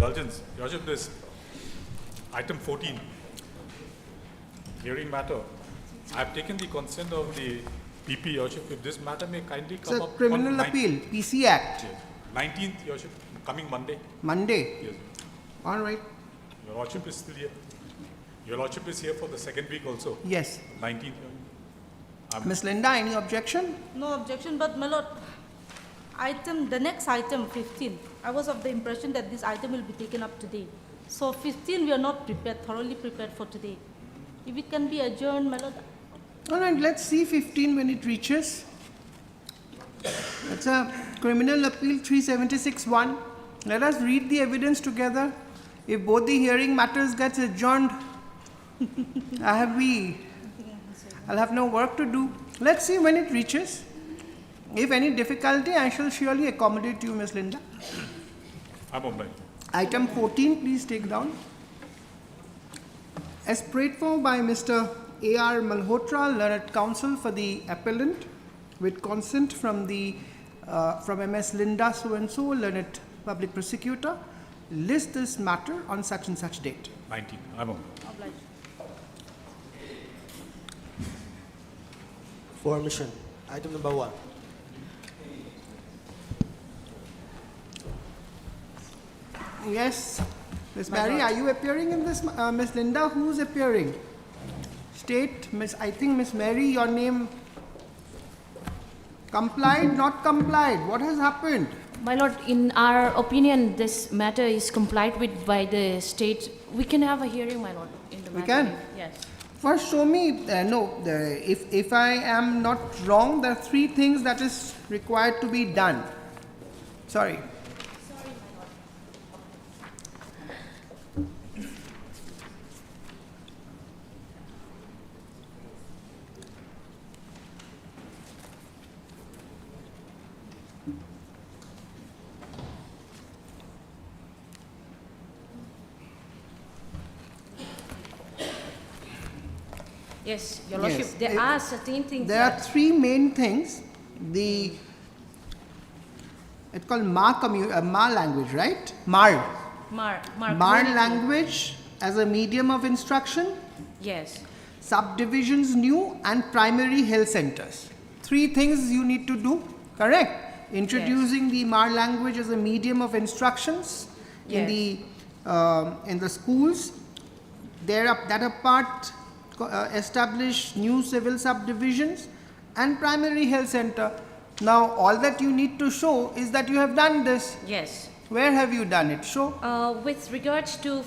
indulgence, Your Worship, this item 14, hearing matter. I have taken the consent of the PP, Your Worship. If this matter may kindly come up. It's a criminal appeal, PC Act. 19th, Your Worship, coming Monday. Monday. Yes. All right. Your Lordship is still here. Your Lordship is here for the second week also. Yes. 19th. Ms. Linda, any objection? No objection, but my lord, the next item, 15, I was of the impression that this item will be taken up today. So 15, we are not prepared, thoroughly prepared for today. If it can be adjourned, my lord. All right, let's see 15 when it reaches. It's a criminal appeal 376-1. Let us read the evidence together. If both the hearing matters gets adjourned, I'll have no work to do. Let's see when it reaches. If any difficulty, I shall surely accommodate you, Ms. Linda. I'm obliged. Item 14, please take down. As prayed for by Mr. A.R. Malhotra, learned counsel for the appellant, with consent from MS Linda so-and-so, learned public prosecutor, list this matter on such and such date. 19th. I'm obliged. Obliged. Formation. Item number 1. Yes, Ms. Mary, are you appearing in this? Ms. Linda, who's appearing? State, I think Ms. Mary, your name. Complied, not complied. What has happened? My lord, in our opinion, this matter is complied with by the state. We can have a hearing, my lord, in the matter. We can? Yes. First, show me, if I am not wrong, there are 3 things that is required to be done. Sorry. Yes, Your Lordship, there are certain things. There are 3 main things. It's called Ma language, right? Mar language as a medium of instruction. Yes. Subdivisions new and primary health centers. 3 things you need to do, correct? Introducing the Mar language as a medium of instructions in the schools. That apart, establish new civil subdivisions and primary health center. Now all that you need to show is that you have done this. Yes. Where have you done it? Show. With regards to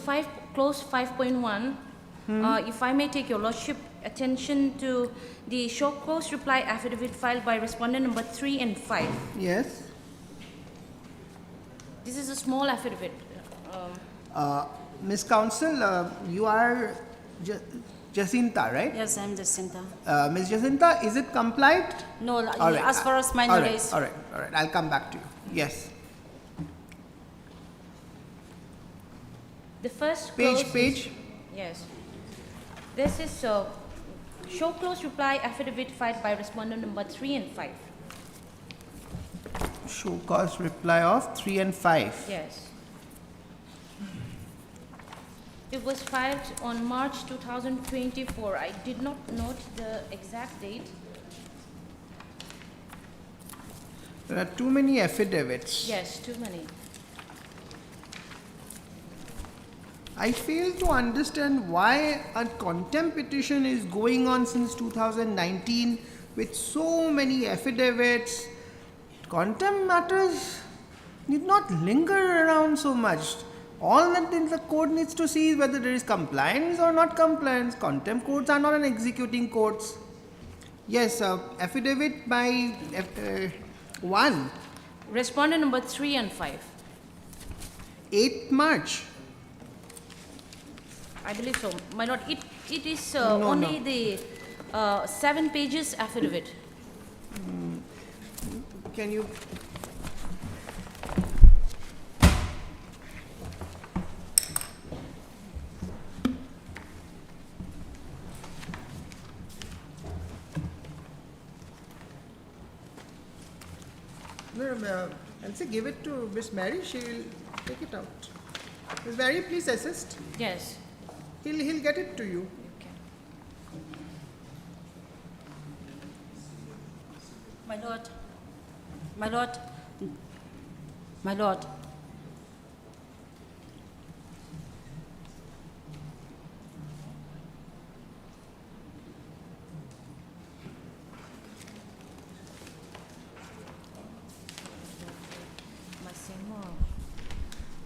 clause 5.1, if I may take Your Lordship attention to the show cause reply affidavit filed by respondent number 3 and 5. Yes. This is a small affidavit. Ms. Counsel, you are Jacinta, right? Yes, I'm Jacinta. Ms. Jacinta, is it complied? No, All right. as far as my knowledge. All right. I'll come back to you. Yes. The first clause Page. Yes. This is show close reply affidavit filed by respondent number 3 and 5. Show cause reply of 3 and 5. Yes. It was filed on March 2024. I did not note the exact date. There are too many affidavits. Yes, too many. I fail to understand why a contempt petition is going on since 2019 with so many affidavits. Contempt matters need not linger around so much. All that the court needs to see is whether there is compliance or not compliance. Contempt courts are not an executing courts. Yes, affidavit by 1. Respondent number 3 and 5. 8th March. I believe so. My lord, it is only the 7 pages affidavit. Can you... No, I'll say give it to Miss Mary, she will take it out. Ms. Barry, please assist. Yes. He'll get it to you. Okay. My lord, my lord, my lord. Masimo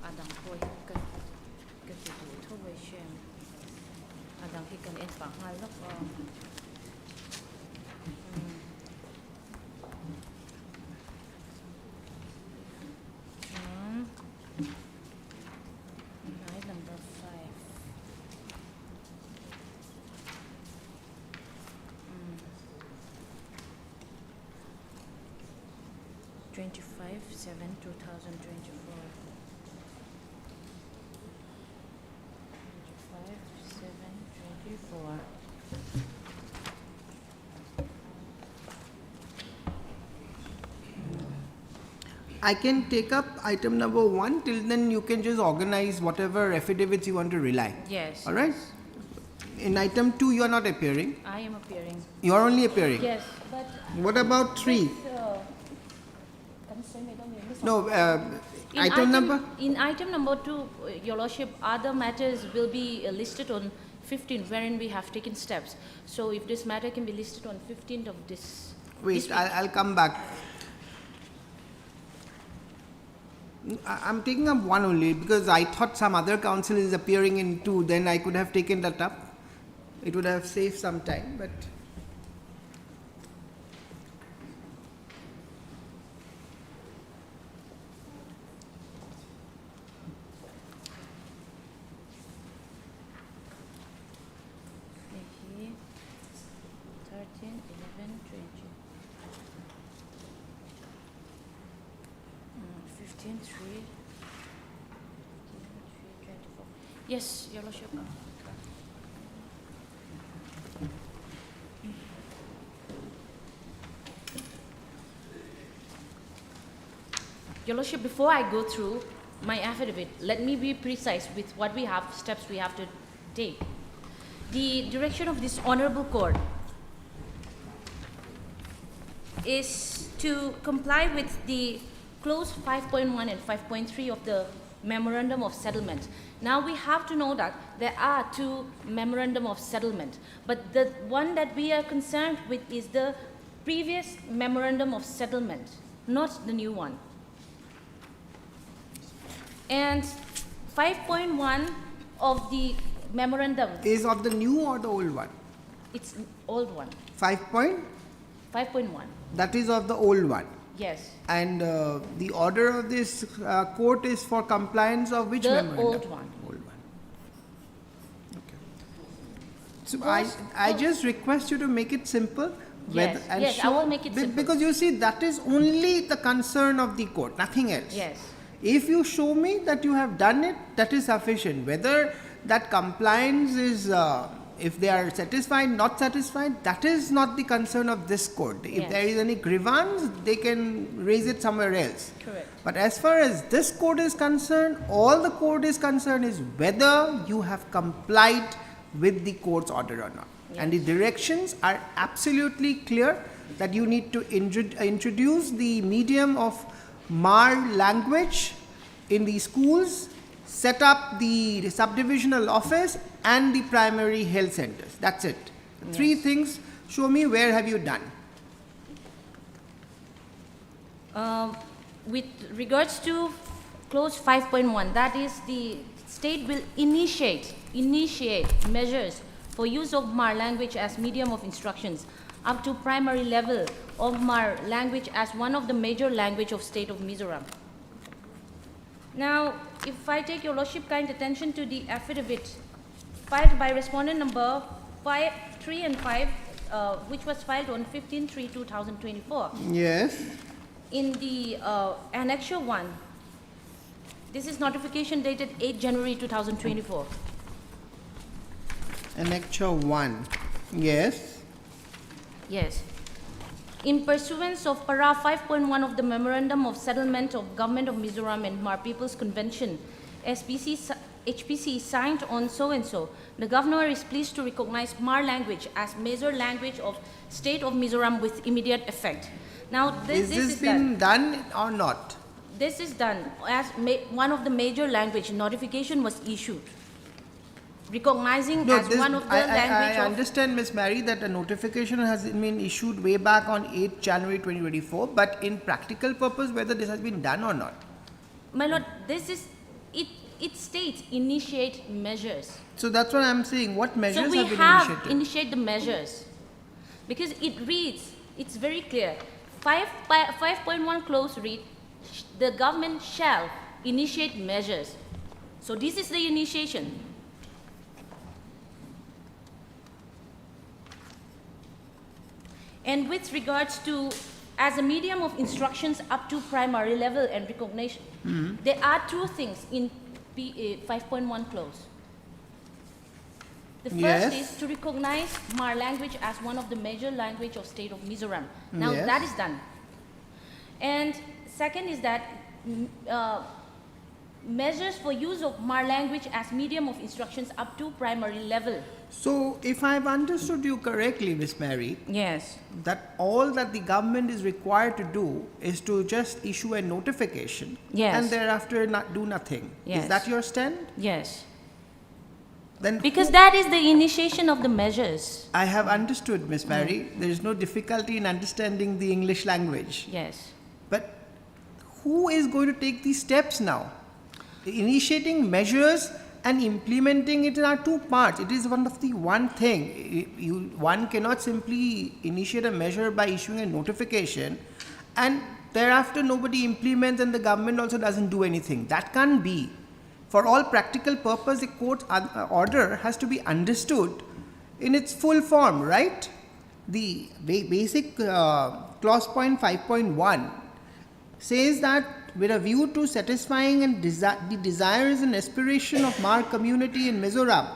adang ko ka tu to we shem adang ki kan en pa hal lo ko number 5 25/7/2024. 25/7/24. I can take up item number 1. Till then, you can just organize whatever affidavits you want to rely. Yes. All right? In item 2, you are not appearing. I am appearing. You are only appearing. Yes, but What about 3? No, In item number 2, Your Lordship, other matters will be listed on 15, wherein we have taken steps. So if this matter can be listed on 15th of this. Wait, this week. I'll come back. I'm taking up 1 only because I thought some other council is appearing in 2. Then I could have taken that up. It would have saved some time, but. Okay. 13, 11, 20. 15, 3. 24. Yes, Your Lordship. Your Lordship, before I go through my affidavit, let me be precise with what we have, steps we have to take. The direction of this honorable court is to comply with the clause 5.1 and 5.3 of the memorandum of settlement. Now we have to know that there are 2 memorandum of settlement, but the one that we are concerned with is the previous memorandum of settlement, not the new one. And 5.1 of the memorandum, Is of the new or the old one? it's old one, 5 point? 5.1, That is of the old one. yes, And the order of this court is for compliance of which the memorandum? old one. Old one. Okay. So Goes- I just request you to make it simple. Yes, yes, I will make it simple. Because you see, that is only the concern of the court, nothing else. Yes. If you show me that you have done it, that is sufficient. Whether that compliance is, if they are satisfied, not satisfied, that is not the concern of this court. If Yes. there is any grievance, they can raise it somewhere else. Correct. But as far as this court is concerned, all the court is concerned is whether you have complied with the court's order or not. And the directions are absolutely clear that you need to introduce the medium of Mar language in the schools, set up the subdivisional office and the primary health centers. That's it. 3 things. Show me where have you done. With regards to clause 5.1, that is the state will initiate measures for use of Mar language as medium of instructions up to primary level of Mar language as one of the major language of state of Mizoram. Now, if I take your lordship kind attention to the affidavit filed by respondent number 3 and 5, which was filed on 15/3/2024. Yes. In the annexure 1, this is notification dated 8 January 2024. Annexure 1. Yes. Yes. In pursuance of para 5.1 of the Memorandum of Settlement of Government of Mizoram and Mar People's Convention, HPC signed on so-and-so. The governor is pleased to recognize Mar language as major language of state of Mizoram with immediate effect. Now, this Is is been done. done or not? This is done as one of the major language. Notification was issued, recognizing as one of the language I of... understand, Ms. Mary, that a notification has been issued way back on 8th January 2024, but in practical purpose, whether this has been done or not. My lord, this is, it states initiate measures. So that's what I'm saying. What measures So we have been have initiated? initiate the measures, because it reads, it's very clear. 5.1 clause read, the government shall initiate measures. So this is the initiation. And with regards to, as a medium of instructions up to primary level and recognition, there are two things in 5.1 clause. The first Yes. is to recognize Mar language as one of the major language of state of Mizoram. Now Yes. that is done. And second is that measures for use of Mar language as medium of instructions up to primary level. So if I've understood you correctly, Ms. Mary, Yes. that all that the government is required to do is to just issue a notification Yes. and thereafter not do nothing. Yes. Is that your stand? Yes. Then Because that is the initiation of the measures. I have understood, Ms. Mary. There is no difficulty in understanding the English language. Yes. But who is going to take these steps now? Initiating measures and implementing it are two parts. It is one of the one thing. One cannot simply initiate a measure by issuing a notification and thereafter nobody implements and the government also doesn't do anything. That can't be. For all practical purpose, a court order has to be understood in its full form, right? The basic clause point 5.1 says that with a view to satisfying and the desires and aspiration of Mar community in Mizoram,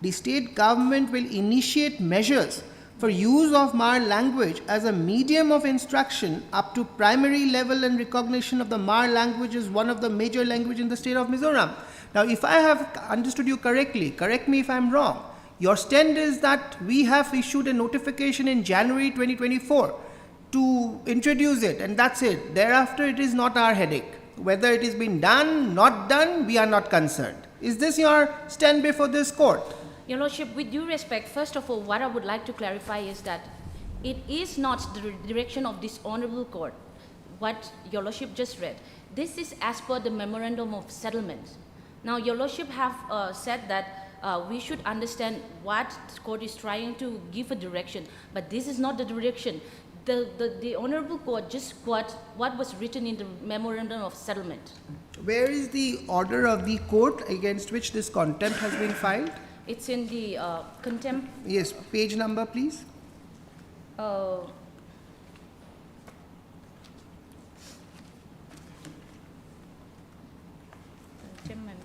the state government will initiate measures for use of Mar language as a medium of instruction up to primary level and recognition of the Mar language as one of the major language in the state of Mizoram. Now, if I have understood you correctly, correct me if I'm wrong, your stand is that we have issued a notification in January 2024 to introduce it and that's it. Thereafter, it is not our headache. Whether it has been done, not done, we are not concerned. Is this your stand before this court? Your Lordship, with due respect, first of all, what I would like to clarify is that it is not the direction of this honorable court, what Your Lordship just read. This is as per the memorandum of settlement. Now, Your Lordship have said that we should understand what the court is trying to give a direction, but this is not the direction. The honorable court just quote what was written in the memorandum of settlement. Where is the order of the court against which this contempt has been filed? It's in the contempt. Yes, page number, please. Contempt memo.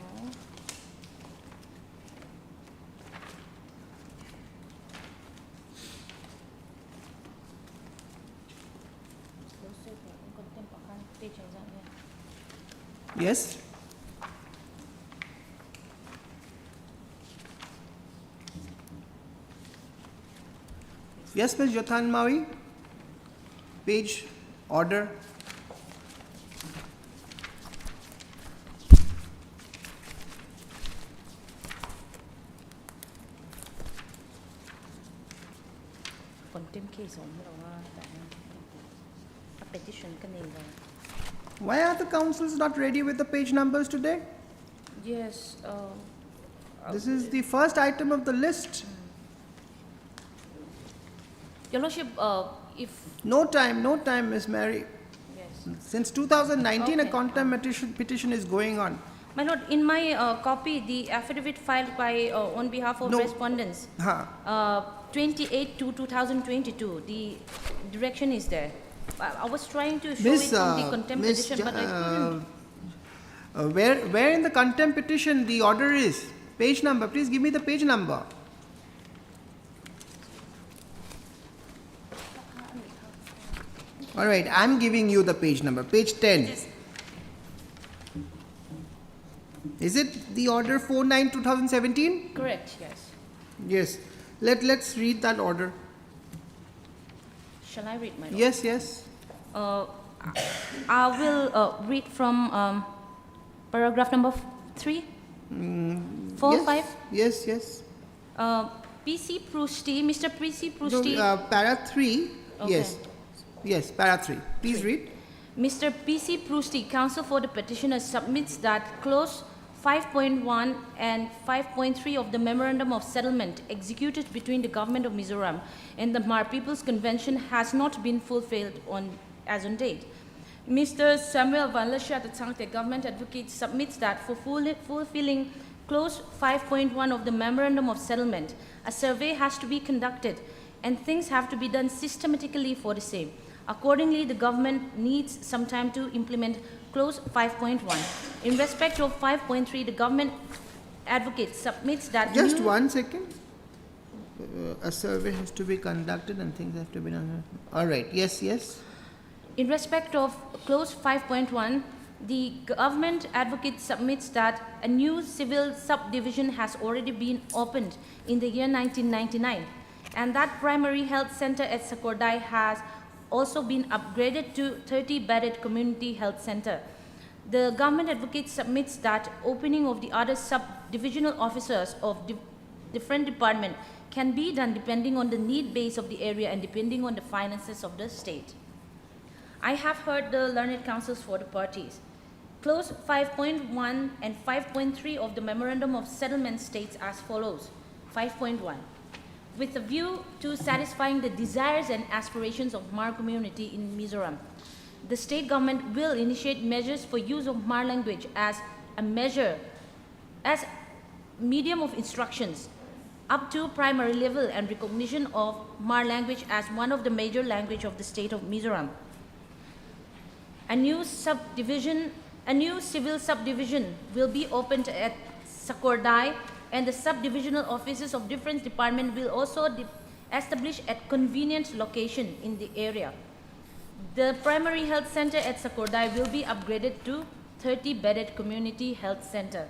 Yes. Yes, Ms. Jothan Maui. Page, order. Contempt case on petition Why are the councils not ready with the page numbers today? Yes. This is the first item of the list. Your Lordship, if No time, Ms. Mary. yes. Since 2019, a Okay. contempt petition is going on. My lord, in my copy, the affidavit filed by on behalf of No. respondents, Huh. 28 to 2022, the direction is there. I was trying to show Miss, it from the contempt Miss petition, but I couldn't. where in the contempt petition the order is? Page number, please give me the page number. All right, I'm giving you the page number, page 10. Is it the order 49/2017? Correct, yes. Yes. Let's read that order. Shall I read, my lord? Yes, yes. I will read from paragraph number 3, 4, Yes, 5. Yes, yes. PC Prusti, Mr. PC No, Prusti. para 3. Okay. Yes. Yes, para 3. Please read. Mr. PC Prusti, counsel for the petitioner, submits that clause 5.1 and 5.3 of the Memorandum of Settlement executed between the Government of Mizoram and the Mar People's Convention has not been fulfilled as on date. Mr. Samuel Van Lesha, the government advocate, submits that for fulfilling clause 5.1 of the Memorandum of Settlement, a survey has to be conducted and things have to be done systematically for the same. Accordingly, the government needs some time to implement clause 5.1. In respect of 5.3, the government advocate submits that Just 1 second. A survey has to be conducted and things have to be done. All right. Yes, yes. In respect of clause 5.1, the government advocate submits that a new civil subdivision has already been opened in the year 1999, and that primary health center at Sakordai has also been upgraded to 30-bedded community health center. The government advocate submits that opening of the other subdivisional officers of different department can be done depending on the need base of the area and depending on the finances of the state. I have heard the learned counsels for the parties. Clause 5.1 and 5.3 of the Memorandum of Settlement states as follows. 5.1. With a view to satisfying the desires and aspirations of Mar community in Mizoram, the state government will initiate measures for use of Mar language as medium of instructions up to primary level and recognition of Mar language as one of the major language of the state of Mizoram. A new civil subdivision will be opened at Sakordai, and the subdivisional offices of different departments will also establish at convenient location in the area. The primary health center at Sakordai will be upgraded to 30-bedded community health center.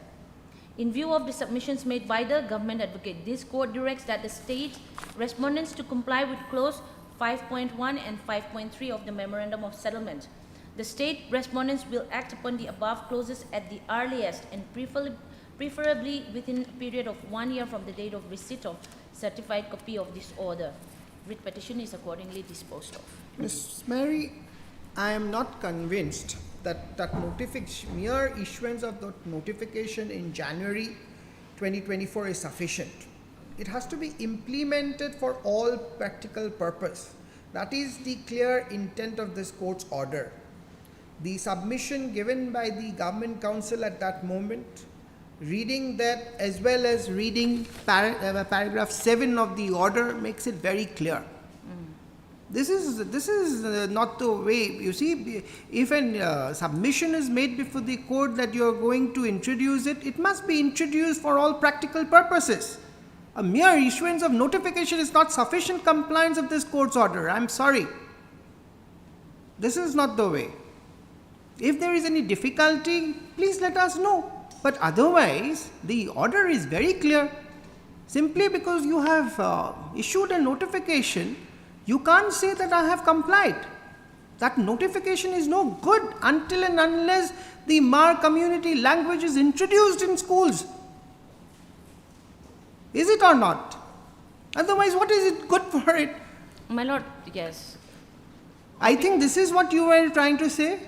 In view of the submissions made by the government advocate, this court directs that the state respondents to comply with clause 5.1 and 5.3 of the Memorandum of Settlement. The state respondents will act upon the above clauses at the earliest and preferably within a period of 1 year from the date of receipt of certified copy of this order. Writ petition is accordingly disposed of. Ms. Mary, I am not convinced that mere issuance of the notification in January 2024 is sufficient. It has to be implemented for all practical purpose. That is the clear intent of this court's order. The submission given by the government counsel at that moment, reading that as well as reading paragraph 7 of the order makes it very clear. This is not the way. You see, if a submission is made before the court that you are going to introduce it, it must be introduced for all practical purposes. A mere issuance of notification is not sufficient compliance of this court's order. I'm sorry. This is not the way. If there is any difficulty, please let us know. But otherwise, the order is very clear. Simply because you have issued a notification, you can't say that I have complied. That notification is no good until and unless the Mar community language is introduced in schools. Is it or not? Otherwise, what is it good for it? My lord, yes. I think this is what you were trying to say.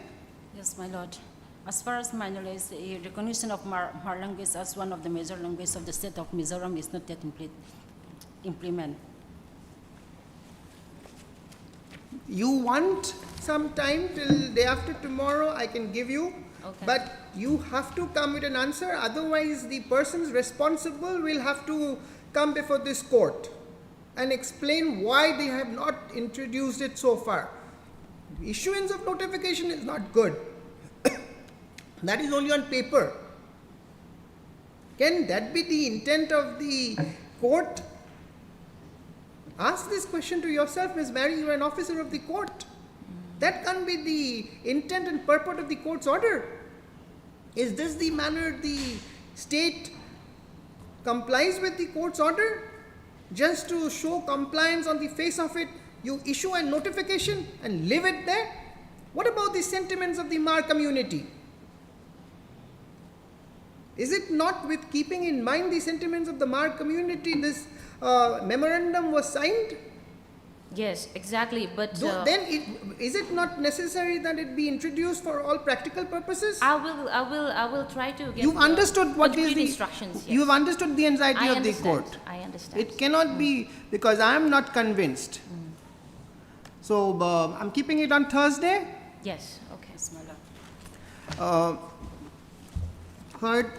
Yes, my lord. As far as my knowledge, the recognition of Mar language as one of the major languages of the state of Mizoram is not yet implemented. You want some time till day after tomorrow, I can give you. Okay. But you have to come with an answer, otherwise the persons responsible will have to come before this court and explain why they have not introduced it so far. Issuance of notification is not good. That is only on paper. Can that be the intent of the court? Ask this question to yourself, Ms. Mary, you are an officer of the court. That can't be the intent and purport of the court's order. Is this the manner the state complies with the court's order? Just to show compliance on the face of it, you issue a notification and leave it there? What about the sentiments of the Mar community? Is it not with keeping in mind the sentiments of the Mar community this memorandum was signed? Yes, exactly, but Then is it not necessary that it be introduced for all practical purposes? I will try to get You've understood what is concrete the instructions. Yes. You've understood the anxiety I of understand. the court. I understand. It cannot be, because I am not convinced. So I'm keeping it on Thursday. Yes, okay. Yes, my lord. Heard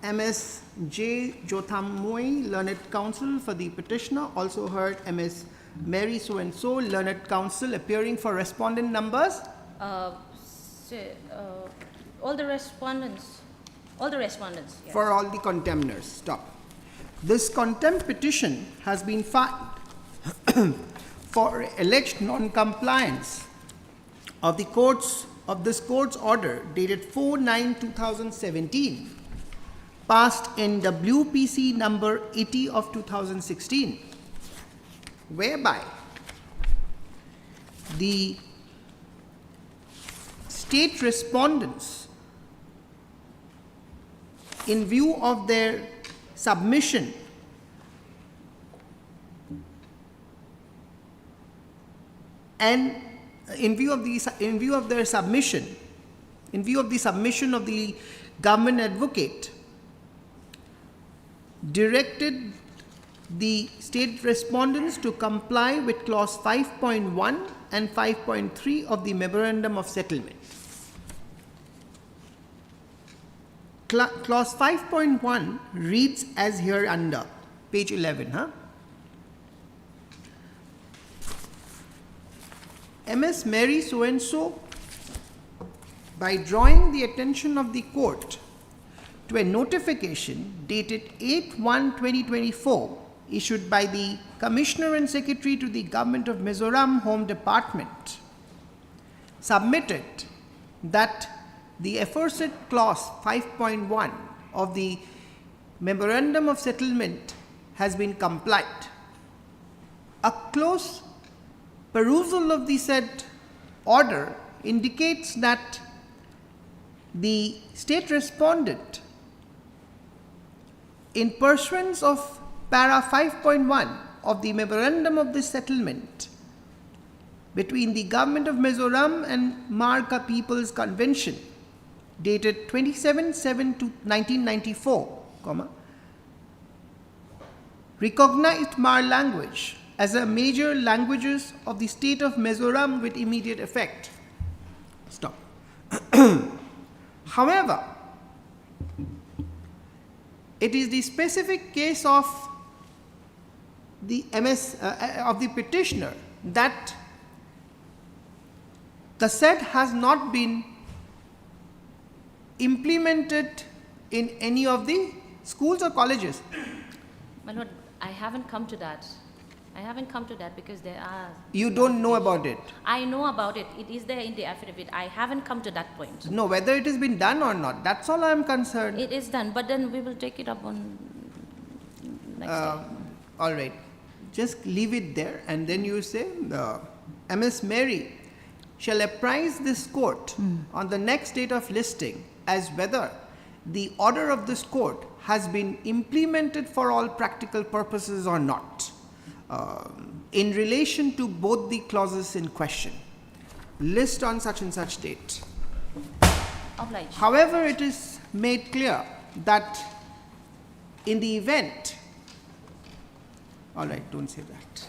MS J. Jothammoy, Learned Counsel for the petitioner. Also heard MS Mary So-and-so, Learned Counsel, appearing for respondent numbers. All the respondents, yes. For all the contemners. Stop. This contempt petition has been filed for alleged non-compliance of this court's order dated 4/9/2017, passed in WPC number 80 of 2016, whereby the state respondents, in view of their submission and in view of the submission of the government advocate, directed the state respondents to comply with clause 5.1 and 5.3 of the memorandum of settlement. Clause 5.1 reads as hereunder, page 11, MS Mary So-and-so, by drawing the attention of the court to a notification dated 8/1/2024, issued by the Commissioner and Secretary to the Government of Mizoram Home Department, submitted that the aforesaid clause 5.1 of the Memorandum of Settlement has been complied. A close perusal of the said order indicates that the state respondent, in pursuance of para 5.1 of the Memorandum of this Settlement between the Government of Mizoram and Marka People's Convention, dated 27/7/1994, recognized Mar language as a major languages of the state of Mizoram with immediate effect. Stop. However, it is the specific case of the of the petitioner that the said has not been implemented in any of the schools or colleges. My lord, I haven't come to that. Because there are... You don't know about it. I know about it. It is there in the affidavit. I haven't come to that point. No, whether it has been done or not, that's all I am concerned. It is done, but then we will take it up on next day. All right. Just leave it there, and then you say, MS Mary shall apprise this court on the next date of listing as whether the order of this court has been implemented for all practical purposes or not, in relation to both the clauses in question. List on such and such date. Obliged. However, it is made clear that in the event, all right, don't say that.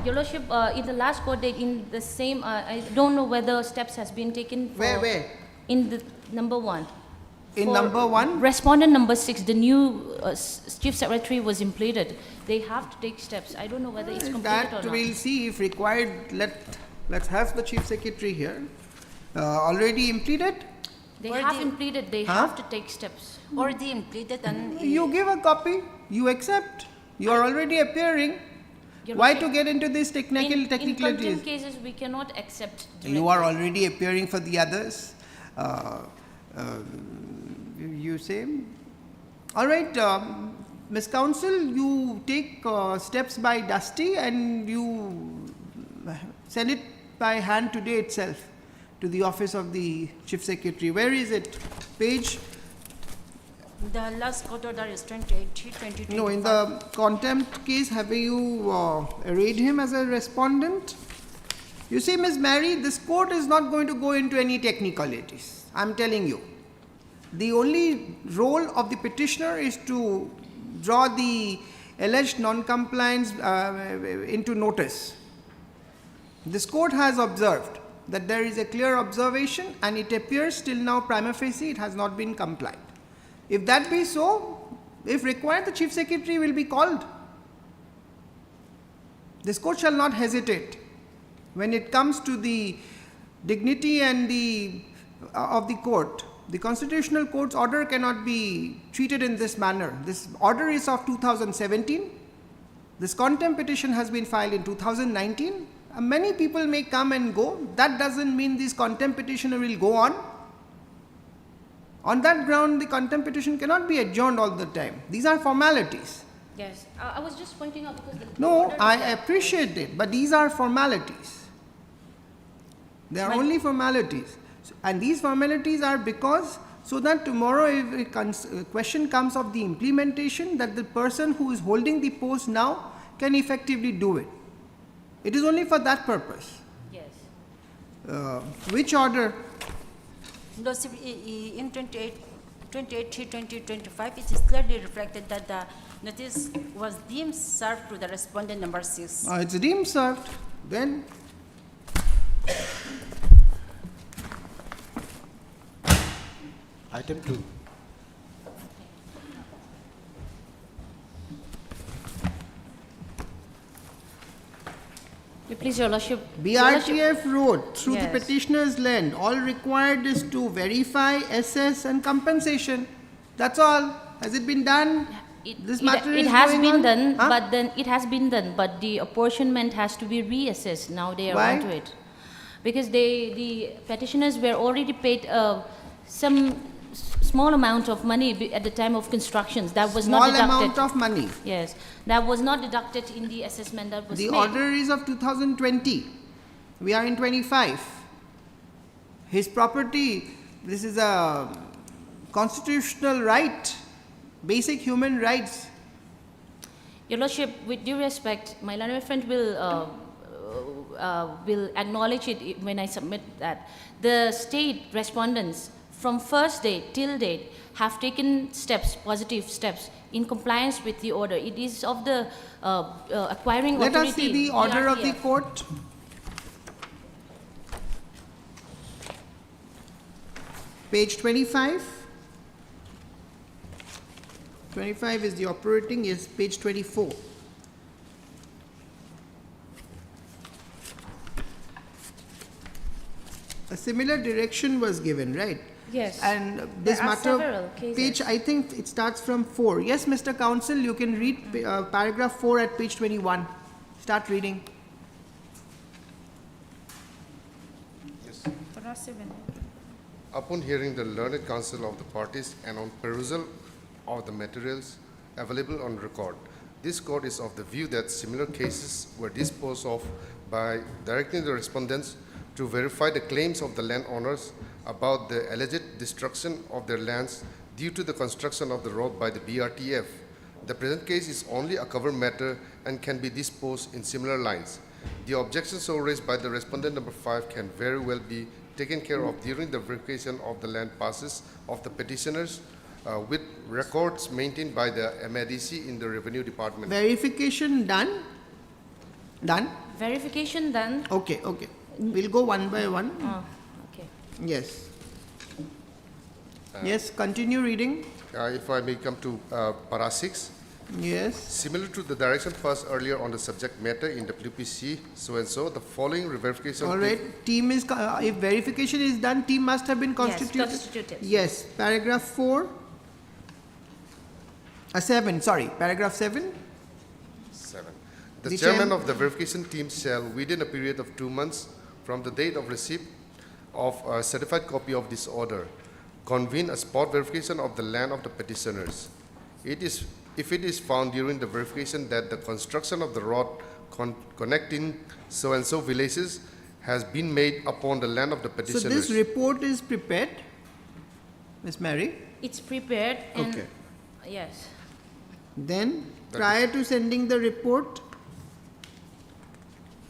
Your Lordship, in the last court date, in the same, I don't know whether steps has been taken for... Where? In the number 1. In For number 1? Respondent number 6, the new Chief Secretary was implemented. They have to take steps. I don't know whether it's completed or That not. we'll see if required. Let's have the Chief Secretary here. Already implemented? They Or have the- implemented, they Huh? have to take steps. Already implemented and You give a copy, you accept. You are already appearing. Your Why Lordship, to get into these in technicalities? contempt cases, we cannot accept You are directly. already appearing for the others. You say? All right, Ms. Counsel, you take steps by Dusty and you send it by hand today itself to the office of the Chief Secretary. Where is it? Page? The last court order is 2018, No, in the contempt case, have you arrayed him as a respondent? You see, Ms. Mary, this court is not going to go into any technicalities. I'm telling you. The only role of the petitioner is to draw the alleged non-compliance into notice. This court has observed that there is a clear observation and it appears till now prima facie it has not been complied. If that be so, if required, the Chief Secretary will be called. This court shall not hesitate. When it comes to the dignity and of the court, the Constitutional Court's order cannot be treated in this manner. This order is of 2017. This contempt petition has been filed in 2019. Many people may come and go. That doesn't mean this contempt petitioner will go on. On that ground, the contempt petition cannot be adjourned all the time. These are formalities. Yes, I was just pointing out because the No, order is I that- appreciate it, but these are formalities. They are only formalities. And these formalities are because so that tomorrow if a question comes of the implementation, that the person who is holding the post now can effectively do it. It is only for that purpose. Yes. Which order? Lordship, in 2018-2025, it is clearly reflected that the notice was deemed served to the respondent number 6. It's deemed served. Then Item 2. Please, Your Lordship. Your Lordship- BRTF road through the Yes. petitioner's land. All required is to verify, assess, and compensation. That's all. Has it been done? This matter it is has going been on? done, Huh? but then it has been done, but the apportionment has to be reassessed. Now they are Why? onto it, because the petitioners were already paid some small amount of money at the time of constructions. That was not Small deducted. amount of money. Yes, that was not deducted in the assessment that was The made. order is of 2020. We are in 25. His property, this is a constitutional right, basic human rights. Your Lordship, with due respect, my learned friend will acknowledge it when I submit that. The state respondents from first date till date have taken steps, positive steps, in compliance with the order. It is of the acquiring Let authority. us see the order of the BRTF. court. Page 25. 25 is the operating, yes, page 24. A similar direction was given, right? Yes. And this There are matter, several cases. page, I think it starts from 4. Yes, Mr. Counsel, you can read paragraph 4 at page 21. Start reading. Upon hearing the learned counsel of the parties and on perusal of the materials available on record, this court is of the view that similar cases were disposed of by directing the respondents to verify the claims of the landowners about the alleged destruction of their lands due to the construction of the road by the BRTF. The present case is only a cover matter and can be disposed in similar lines. The objections so raised by the respondent number 5 can very well be taken care of during the verification of the land passes of the petitioners with records maintained by the MADC in the Revenue Department. Verification done? Done? Verification done. Okay, okay. We'll go one by one. Oh, okay. Yes. Yes, continue reading. If I may come to para 6. Yes. Similar to the direction passed earlier on the subject matter in WPC so-and-so, the following verification... All right. Team is, if verification is done, team must have been constituted. constituted. Yes. Paragraph 4. 7, sorry. Paragraph 7. 7. The The chairman chair- of the verification team shall, within a period of 2 months from the date of receipt of a certified copy of this order, convene a spot verification of the land of the petitioners. If it is found during the verification that the construction of the road connecting so-and-so villages has been made upon the land of the So petitioners. this report is prepared, Miss Mary. It's prepared and, Okay. yes. Then, prior to sending the report,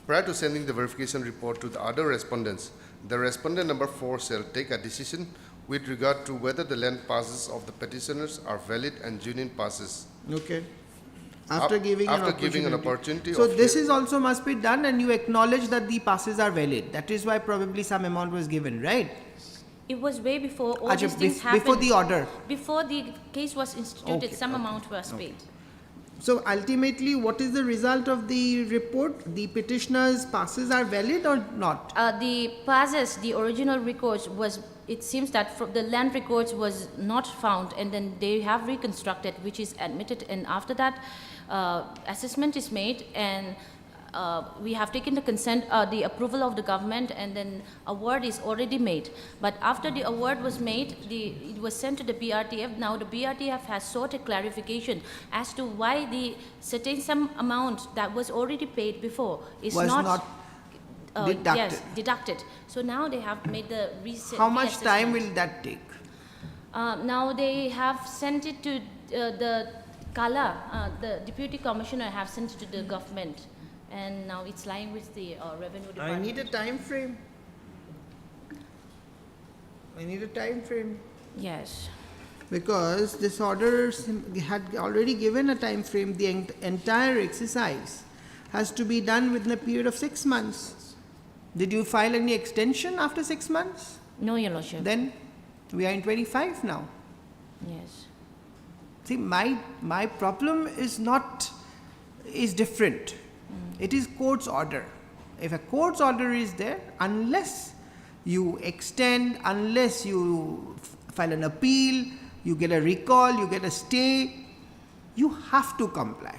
Prior to sending the verification report to the other respondents, the respondent number 4 shall take a decision with regard to whether the land passes of the petitioners are valid and genuine passes. okay, after giving an opportunity So of this hear- is also must be done, and you acknowledge that the passes are valid. That is why probably some amount was given, right? It was way before all Ajab, these things happened. before the order. Before the case was instituted, Okay, some amount was paid. So ultimately, what is the result of the report? The petitioner's passes are valid or not? The passes, the original records was, it seems that the land records was not found, and then they have reconstructed, which is admitted, and after that, assessment is made, and we have taken the consent, the approval of the government, and then award is already made. But after the award was made, it was sent to the BRTF. Now the BRTF has sought a clarification as to why the certain some amount that was already paid before is Was not deducted. Yes, deducted. So now they have made the How much time reassessment. will that take? Now they have sent it to the Kala, the deputy commissioner have sent it to the government, and now it's lying with the revenue I department. need a time frame. I need a time frame. Yes. Because this order had already given a time frame. The entire exercise has to be done within a period of 6 months. Did you file any extension after 6 months? No, Your Lordship. Then we are in 25 now. Yes. See, my problem is different. It is court's order. If a court's order is there, unless you extend, unless you file an appeal, you get a recall, you get a stay, you have to comply.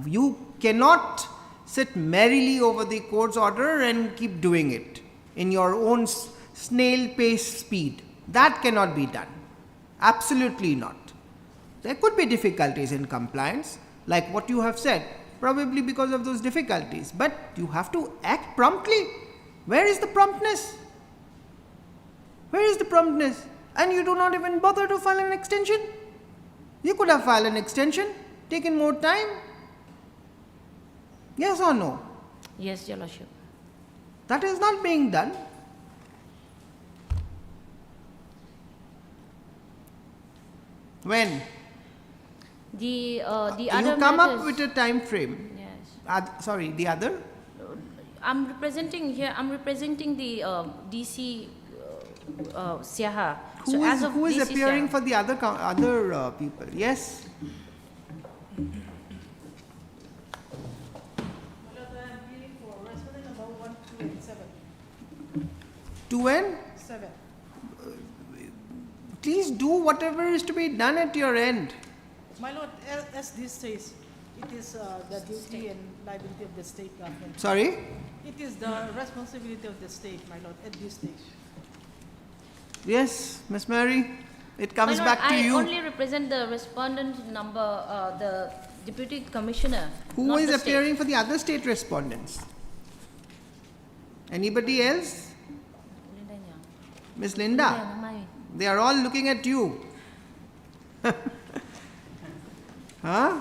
You cannot sit merrily over the court's order and keep doing it in your own snail pace speed. That cannot be done. Absolutely not. There could be difficulties in compliance, like what you have said, probably because of those difficulties, but you have to act promptly. Where is the promptness? Where is the promptness? And you do not even bother to file an extension. You could have filed an extension, taken more time. Yes or no? Yes, Your Lordship. That is not being done. When? The other You come up matters- with a time frame. Yes. Sorry, the other? I'm representing the DC Siaha. So as of Who is DC appearing Siaha, for the other people? Yes? Two and? 7. Please do whatever is to be done at your end. My lord, as this says, it is the duty and liability of the state government. Sorry? It is the responsibility of the state, my lord, at this stage. Yes, Miss Mary, it comes My Lord, back to you. I only represent the respondent number, the deputy commissioner. Who not is the state. appearing for the other state respondents? Anybody else? Miss Linda? They are all looking at you. Huh?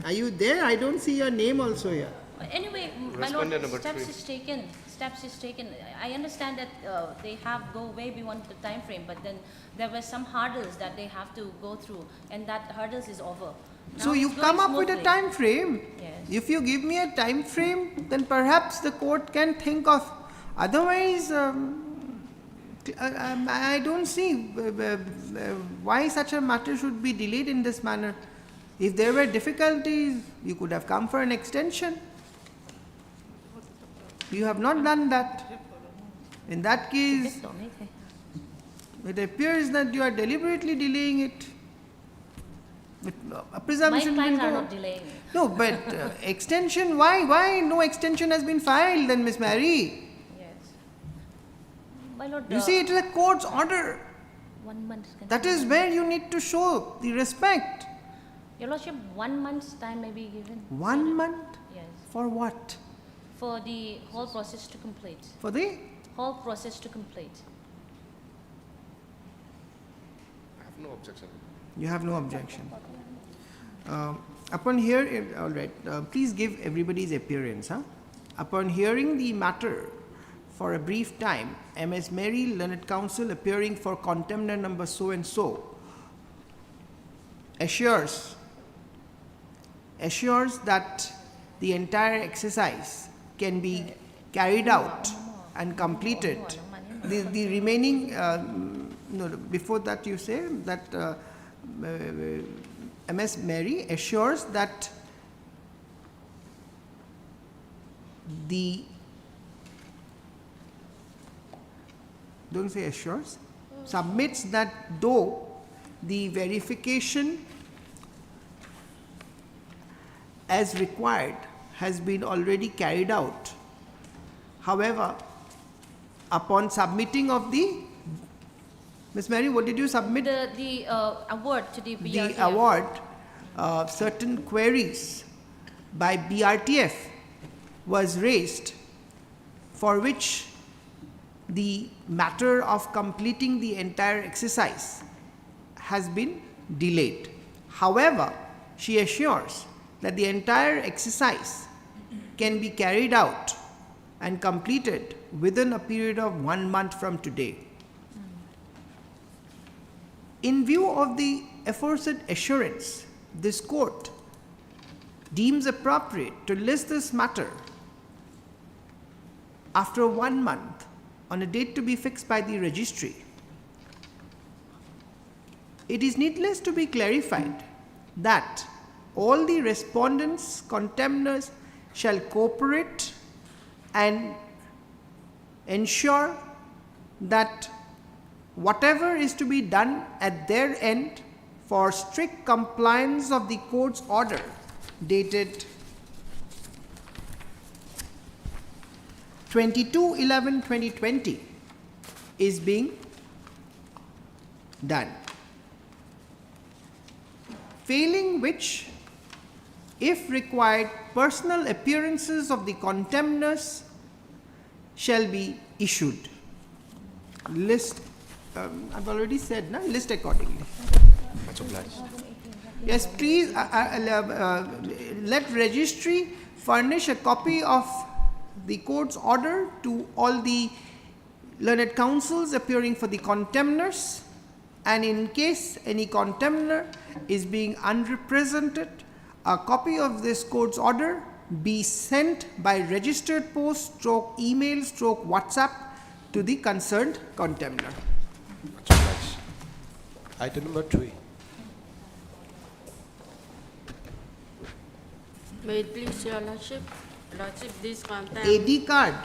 Are you there? I don't see your name also here. Anyway, my Respondent lord, number steps 3. is taken. Steps is taken. I understand that they have go way beyond the time frame, but then there were some hurdles that they have to go through, and that hurdles is over. So Now you it's come going up with a smoothly. time frame. Yes. If you give me a time frame, then perhaps the court can think of. Otherwise, I don't see why such a matter should be delayed in this manner. If there were difficulties, you could have come for an extension. You have not done that. In that case, it appears that you are deliberately delaying it. But a My presumption will clients are go. not delaying. No, but extension, why? Why no extension has been filed then, Miss Mary? My lord, You see, it is a court's order. 1 month. That is where you need to show the respect. Your lordship, 1 month's time may be given. 1 month? Yes. For what? For the whole process to complete. For the? Whole process to complete. I have no objection. You have no objection. Upon hearing, all right, please give everybody's appearance. Huh? Upon hearing the matter for a brief time, MS Mary, Learned Counsel, appearing for contender number so and so, assures that the entire exercise can be carried out and completed. The remaining, no, before that you say that MS Mary assures that don't say assures, submits that though the verification as required has been already carried out. However, upon submitting of the, Ms. Mary, what did you submit? The award to the BRTF. The award, certain queries by BRTF was raised, for which the matter of completing the entire exercise has been delayed. However, she assures that the entire exercise can be carried out and completed within a period of 1 month from today. In view of the aforesaid assurance, this court deems appropriate to list this matter after 1 month on a date to be fixed by the registry. It is needless to be clarified that all the respondents, contemners shall cooperate and ensure that whatever is to be done at their end for strict compliance of the court's order dated 22/11/2020 is being done. Failing which, if required, personal appearances of the contemners shall be issued. List, I've already said, no? List accordingly. Much obliged. Yes, please let registry furnish a copy of the court's order to all the learned counsels appearing for the contemners, and in case any contemner is being unrepresented, a copy of this court's order be sent by registered post / email / WhatsApp to the concerned contemner. Much obliged. Item number 3. May it please your lordship, this contempt. AD card.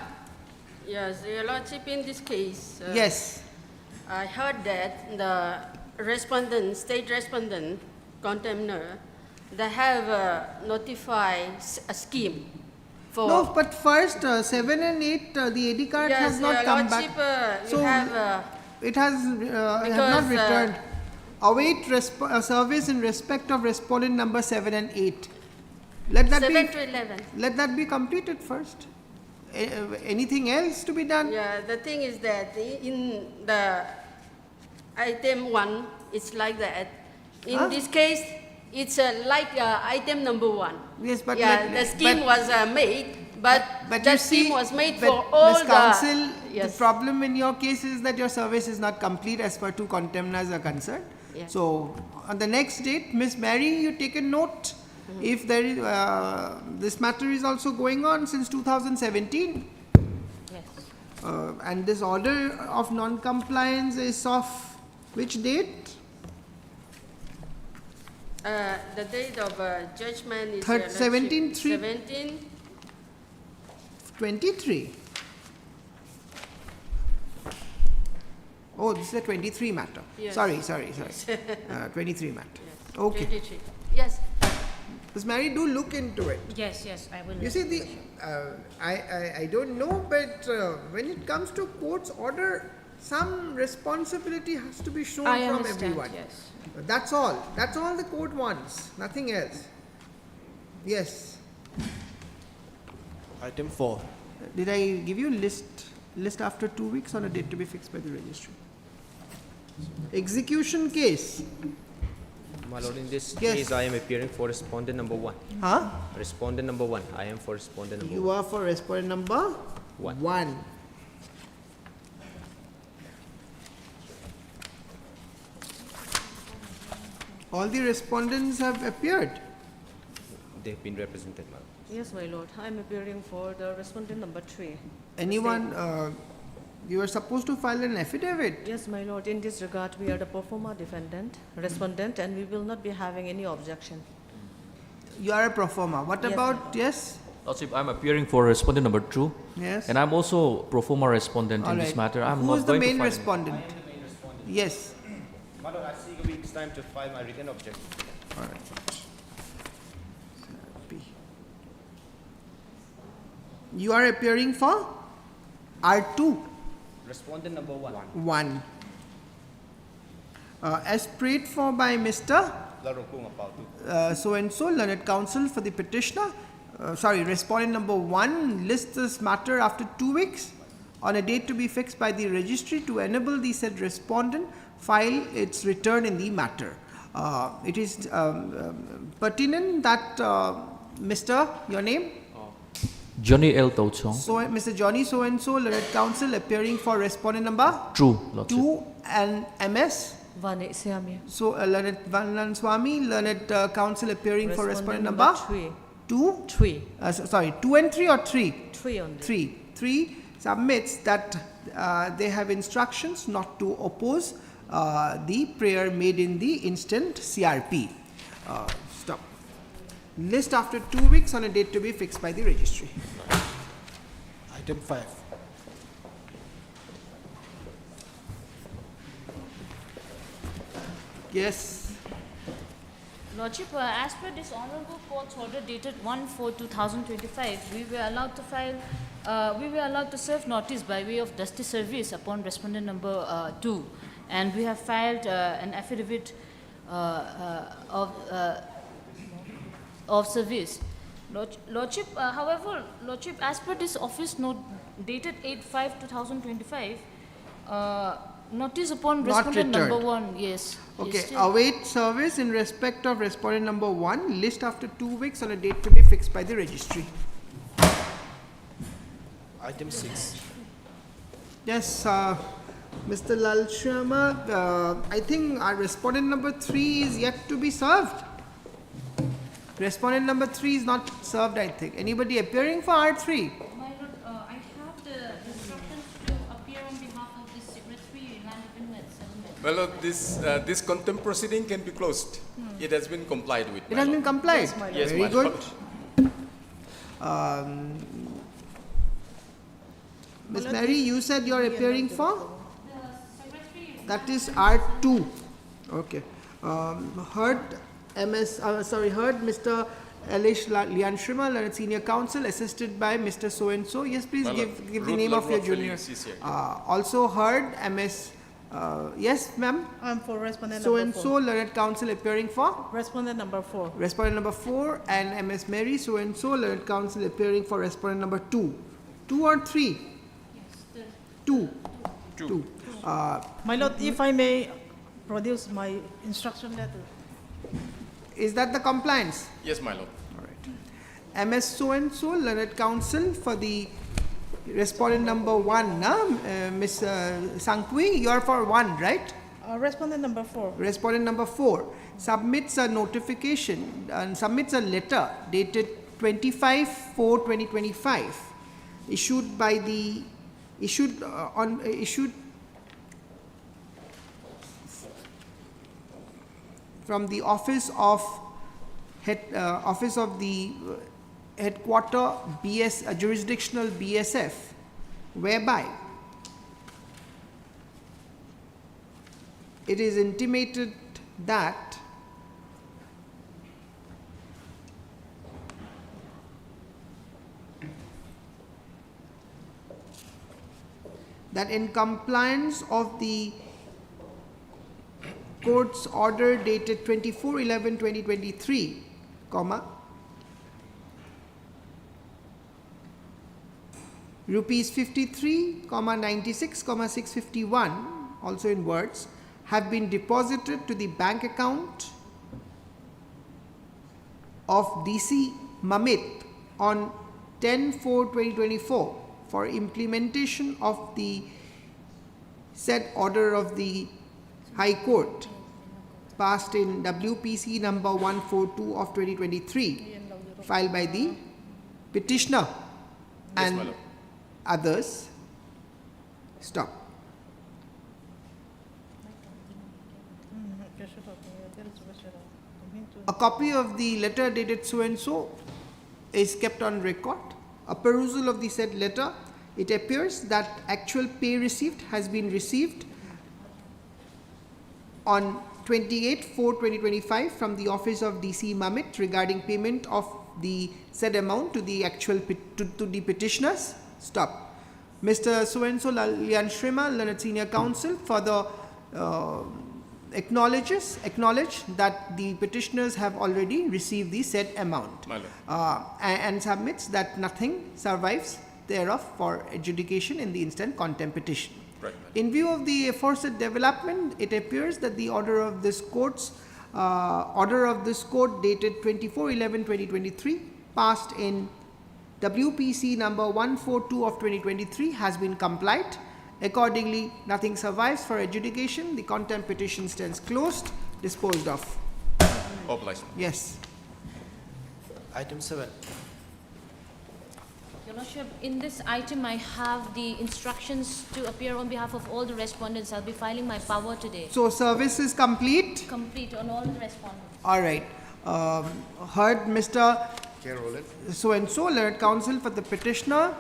Yes, your lordship, in this case. Yes. I heard that the respondent, state respondent, contemner, they have notified a scheme for. No, but first 7 and 8, the AD card Yes, has not your come lordship, back. you So have. it has have not because, returned. Await service in respect of respondent number 7 and 8. Let that 7 be. to 11. Let that be completed first. Anything else to be done? Yeah, the thing is that in the item 1, it's like that. In Huh? this case, it's like item number 1. Yes, but Yeah, the scheme was made, but you the see, scheme was made but for all Ms. Counsel, the. Yes. the problem in your case is that your service is not complete as per 2 contemners are concerned. Yeah. So on the next date, Ms. Mary, you take a note. If there is this matter is also going on since 2017. Yes. And this order of non-compliance is of which date? The date of judgment is 17/3. 17. 23. Oh, this is a 23 matter. Yes. Sorry. 23 matter. Yes, Okay. 23. Yes. Ms. Mary, do look into it. Yes, I will. You see, I don't know, but when it comes to court's order, some responsibility has to be shown I from understand, everyone. yes. That's all. That's all the court wants. Nothing else. Yes. Item 4. Did I give you list after 2 weeks on a date to be fixed by the registry? Execution case. My lord, in this Yes. case, I am appearing for respondent number 1. Huh? Respondent number 1. I am for respondent number You are for respondent number 1. 1. All the respondents have appeared. They have been represented, my lord. Yes, my lord. I am appearing for the respondent number 3. Anyone, you are supposed to file an affidavit. Yes, my lord. In this regard, we are the pro forma defendant, respondent, and we will not be having any objection. You are a pro forma. What Yes, about, my lord. yes? Lordship, I'm appearing for respondent number 2, Yes? and I'm also pro forma respondent All in this right. matter. I'm Who not is the going to main file any- respondent? the main respondent. Yes. My lord, I seek a week's time to file my written objection. All right. B. You are appearing for R2, Respondent number 1. 1. As prayed for by Mr. Larokung about So and so, learned counsel for the petitioner, respondent number 1 lists this matter after 2 weeks on a date to be fixed by the registry to enable the said respondent file its return in the matter. It is pertinent that Mr. your name? Johnny L. Tauchong. So, Mr. Johnny so and so, learned counsel appearing for respondent number True, Lordship. 2 and MS. Vane Siami. So, learned Vanlan Swami, learned counsel appearing for respondent number 3. 2. 3. 2 and 3 or 3? 3 only. 3. 3 submits that they have instructions not to oppose the prayer made in the instant CRP. Stop. List after 2 weeks on a date to be fixed by the registry. Item 5. Yes. Lordship, as per this honorable court's order dated 1/4/2025, we were allowed to file, we were allowed to serve notice by way of dusty service upon respondent number 2, and we have filed an affidavit of service. Lordship, however, Lordship, as per this office note dated 8/5/2025, notice upon Not respondent number returned. 1, yes. is Okay. still- Await service in respect of respondent number 1. List after 2 weeks on a date to be fixed by the registry. Item 6. Yes, Mr. Lal Sharma, I think our respondent number 3 is yet to be served. Respondent number 3 is not served, I think. Anybody appearing for R3? My lord, I have the instructions to appear on behalf of the secretary in line with settlement. Well, this contempt proceeding can be closed. It has been complied with. It has been complied. Yes, my lord. Yes, Very my good. lord. Ms. Mary, you said you're appearing for? The secretary is That is R2. Okay. Heard heard Mr. Elish Lian Shrima, learned senior counsel, assisted by Mr. So and so. Yes, please My lord, give the Ruth name of your Lavroff junior. is here. Also heard MS. Yes, ma'am. I'm for respondent So number and 4. so, learned counsel appearing for? Respondent number 4. Respondent number 4 and MS Mary, so and so, learned counsel appearing for respondent number 2. 2 or 3? 2. 2. My lord, if I may produce my instruction letter. Is that the compliance? Yes, my lord. All right. MS so and so, learned counsel for the respondent number 1, Miss Sankwi, you are for 1, right? Respondent number 4. Respondent number 4 submits a notification and submits a letter dated 25/4/2025, issued by the issued from the office of the headquarter jurisdictional BSF, whereby it is intimated that that in compliance of the court's order dated 24/11/2023, comma, rupees 53,96,651, also in words, have been deposited to the bank account of DC Mamit on 10/4/2024 for implementation of the said order of the High Court passed in WPC number 142 of 2023, filed by the petitioner and others. Stop. A copy of the letter dated so and so is kept on record. A perusal of the said letter, it appears that actual pay received has been received on 28/4/2025 from the office of DC Mamit regarding payment of the said amount to the actual to the petitioners. Stop. Mr. So-and-so Lian Shrima, Learned Senior Counsel, further acknowledge that the petitioners have already received the said amount and submits that nothing survives thereof for adjudication in the instant contempt petition. Right. In view of the aforesaid development, it appears that the order of this court dated 24/11/2023, passed in WPC number 142 of 2023, has been complied. Accordingly, nothing survives for adjudication. The contempt petition stands closed, disposed of. Obliged. Yes. Item 7. Your Lordship, in this item, I have the instructions to appear on behalf of all the respondents. I'll be filing my power today. So service is complete. Complete on all the respondents. All right. Heard Mr. Roland. So-and-so, Learned Counsel for the petitioner.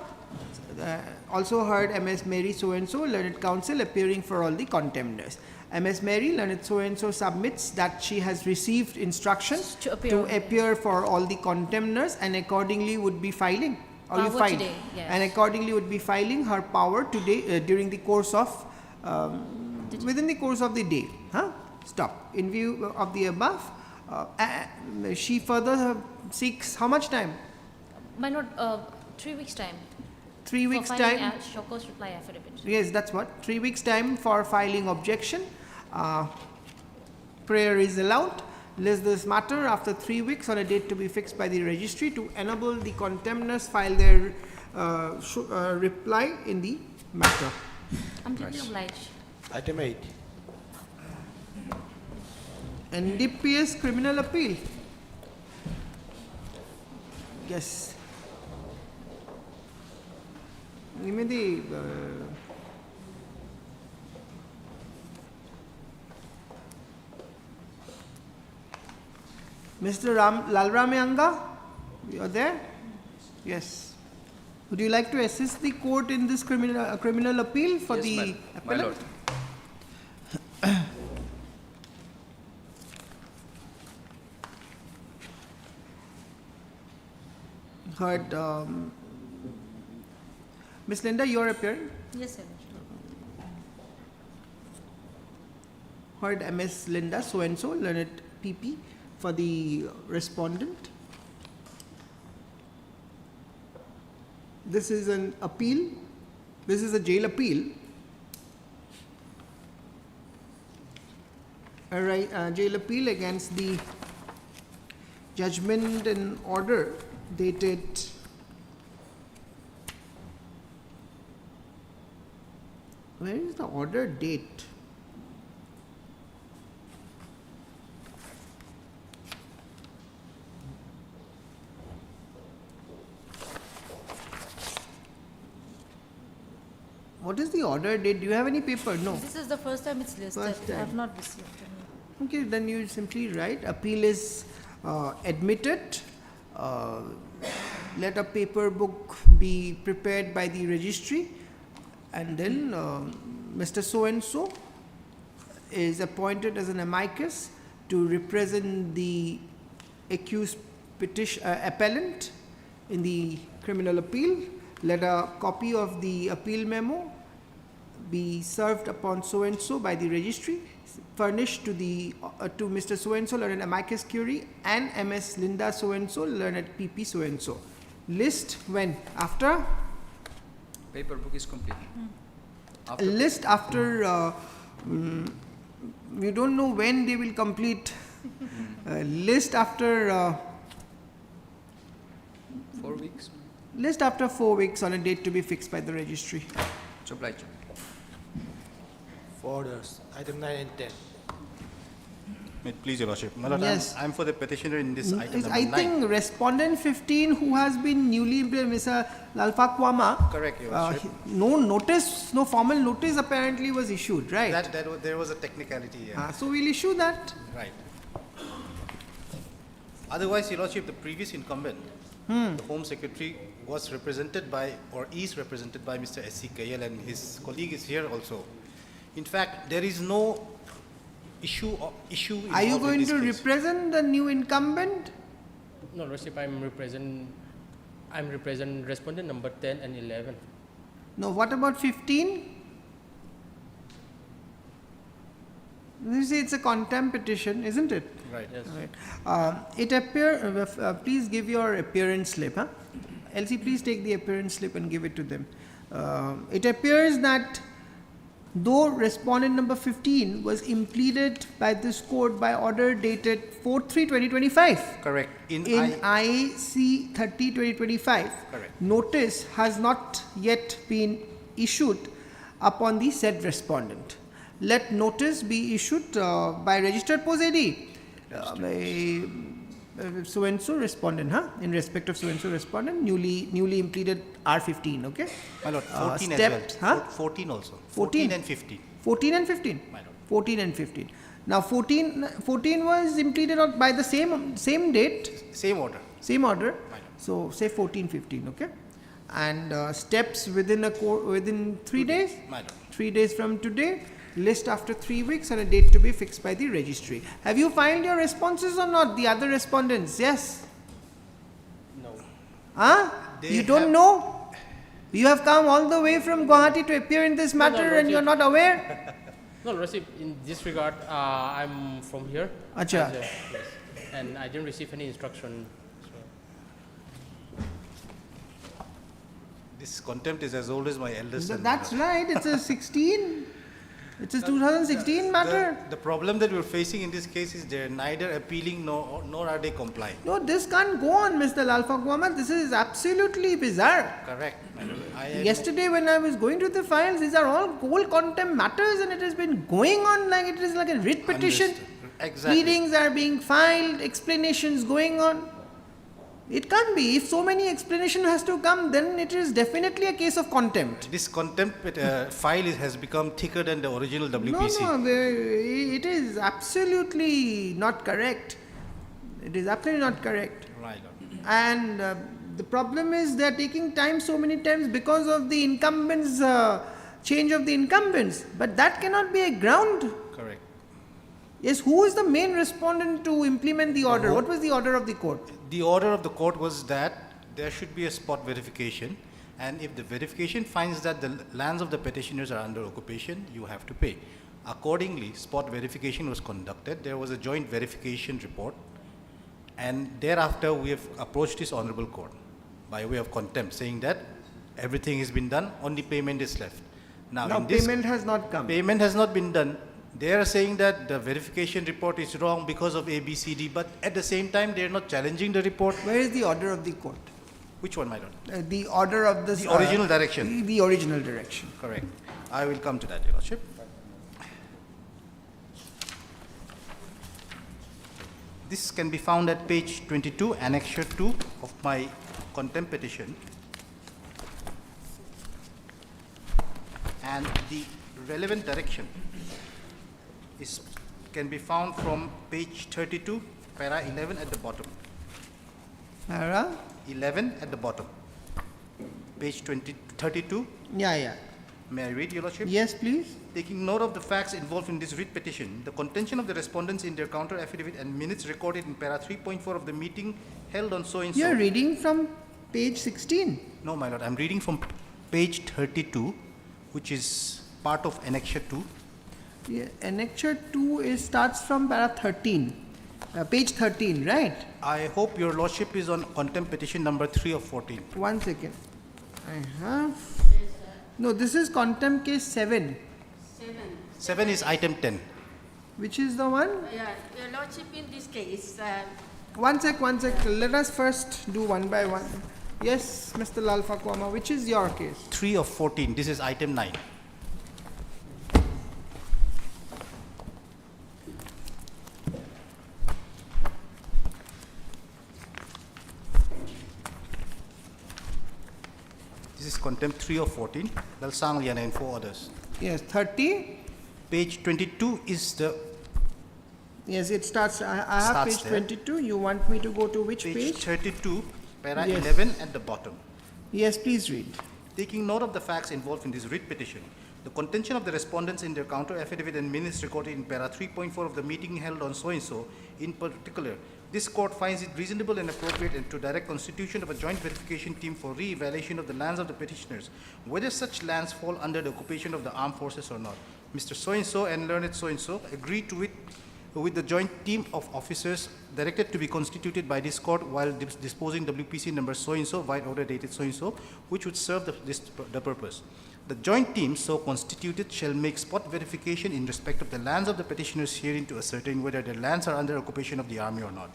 Also heard Ms. Mary so-and-so, Learned Counsel, appearing for all the contemners. Ms. Mary, Learned so-and-so, submits that she has received instructions to appear for all the contemners and accordingly would be filing. Or you filed. Today, yes. And accordingly would be filing her power today during the course of, within the course of the day. Huh? Stop. In view of the above, she further seeks how much time? My Lord, 3 weeks' time. 3 weeks' for filing time. a show cause reply affidavit. Yes, that's what. 3 weeks' time for filing objection. Prayer is allowed. List this matter after 3 weeks on a date to be fixed by the registry to enable the contemners file their reply in the matter. I'm deeply obliged. Item 8. NDPS criminal appeal. Yes. Give me the Mr. Lalramayanga, you are there? Yes. Would you like to assist the court in this criminal appeal for the appellant? My lord. Heard Miss Linda, you are appearing. Yes, sir. Heard MS Linda, so and so, Learned PP for the respondent. This is an appeal. This is a jail appeal. Jail appeal against the judgment and order dated where is the order date? What is the order date? Do you have any paper? No. This is the first time it's listed. First time. I have not received any. Okay, then you simply write appeal is admitted. Let a paper book be prepared by the registry, and then Mr. So-and-so is appointed as an amicus to represent the accused appellant in the criminal appeal. Let a copy of the appeal memo be served upon so and so by the registry, furnished to to Mr. so and so, learned amicus curiae, and MS Linda so and so, learned PP so and so. List when? After? Paper book is complete. A list after, you don't know when they will complete. List after 4 weeks. list after 4 weeks on a date to be fixed by the registry. Supply chain. For orders, item 9 and 10. Please, Your Lordship. My Lord, Yes. I'm for the petitioner in this item number I 9. think respondent 15 who has been newly implemented, Mr. Lalfa Kwama, Correct, Your Lordship. no notice, no formal notice apparently was issued, right? There was a technicality. So we'll issue that. Right. Otherwise, Your Lordship, the previous incumbent, the Home Secretary, was represented by or is represented by Mr. S.C. Kayal, and his colleague is here also. In fact, there is no issue. Are you involved in going this to case. represent the new incumbent? No, Lordship, I'm represent respondent number 10 and 11. No, what about 15? You see, it's a contempt petition, isn't it? Right. Yes. Right. It appear. Please give your appearance slip. Huh? Elsie, please take the appearance slip and give it to them. It appears that though respondent number 15 was implemented by this court by order dated 4/3/2025. Correct. In IC 30/2025. Correct. Notice has not yet been issued upon the said respondent. Let notice be issued by registered post AD. So and so respondent, in respect of so and so respondent, newly implemented R15, okay? My Lord, 14 as stepped, well. 14 also. 14 and 15. 14 and 15? My Lord. 14 and 15. Now 14 was implemented by the same date, Same order. same order. My Lord. So say 14, 15, okay? And steps within 3 days? My Lord. 3 days from today, list after 3 weeks, and a date to be fixed by the registry. Have you filed your responses or not, the other respondents? Yes? No. Huh? They You don't have- know? You have come all the way from Guwahati to appear in this matter and you are not aware? No, Lordship, in this regard, I'm from here. Acha. Yes. And I didn't receive any instruction. So. This contempt is as old as my eldest son. That's right, it's a 16. It's a 2016 matter. The problem that we're facing in this case is they're neither appealing nor are they complying. No, this can't go on, Mr. Lalfa Guama. This is absolutely bizarre. Correct. Yesterday when I was going through the files, these are all whole contempt matters and it has been going on like it is like a writ petition. Exactly. Pleadings are being filed, explanations going on. It can't be. If so many explanation has to come, then it is definitely a case of contempt. This contempt file has become thicker than the original WPC. No, it is absolutely not correct. It is absolutely not correct. Right, Lord. And the problem is they are taking time so many times because of the incumbents, change of the incumbents. But that cannot be a ground. Correct. Yes, who is the main respondent to implement the order? What was the order of the court? The order of the court was that there should be a spot verification, and if the verification finds that the lands of the petitioners are under occupation, you have to pay. Accordingly, spot verification was conducted. There was a joint verification report, and thereafter we have approached this honorable court by way of contempt, saying that everything has been done, only payment is left. Now in this payment has not come. payment has not been done. They are saying that the verification report is wrong because of ABCD, but at the same time, they are not challenging the report. Where is the order of the court? Which one, my lord? The order of this. The original direction. The original direction. Correct. I will come to that, Your Lordship. This can be found at page 22, annexure 2 of my contempt petition. And the relevant direction can be found from page 32, para 11 at the bottom. Para? 11 at the bottom. Page 32. Yeah. May I read, Your Lordship? Yes, please. Taking note of the facts involved in this writ petition, the contention of the respondents in their counter affidavit and minutes recorded in para 3.4 of the meeting held on so and so. You are reading from page 16. No, my lord, I am reading from page 32, which is part of Annexure 2. Yeah, Annexure 2 starts from para 13, page 13, right? I hope your lordship is on contempt petition number 3 of 14. 1 second. I have. No, this is contempt case 7. 7 is item 10. Which is the one? Yeah, Your Lordship, in this case, One sec. Let us first do one by one. Yes, Mr. Lal Fakwama, which is your case? 3 of 14. This is item 9. This is contempt 3 of 14. Dalsang Liana and 4 others. Yes, 30. Page 22 is the. Yes, it starts. I have Starts page there. 22. You want me to go to which Page page? 32, para Yes. 11 at the bottom. Yes, please read. Taking note of the facts involved in this writ petition, the contention of the respondents in their counter affidavit and minutes recorded in para 3.4 of the meeting held on so-and-so, in particular, this court finds it reasonable and appropriate and to direct constitution of a joint verification team for re-evaluation of the lands of the petitioners, whether such lands fall under the occupation of the armed forces or not. Mr. So-and-so and learned so-and-so agree to it with the joint team of officers directed to be constituted by this court while disposing WPC number so-and-so, white order dated so-and-so, which would serve the purpose. The joint team so constituted shall make spot verification in respect of the lands of the petitioners herein to ascertain whether their lands are under occupation of the army or not.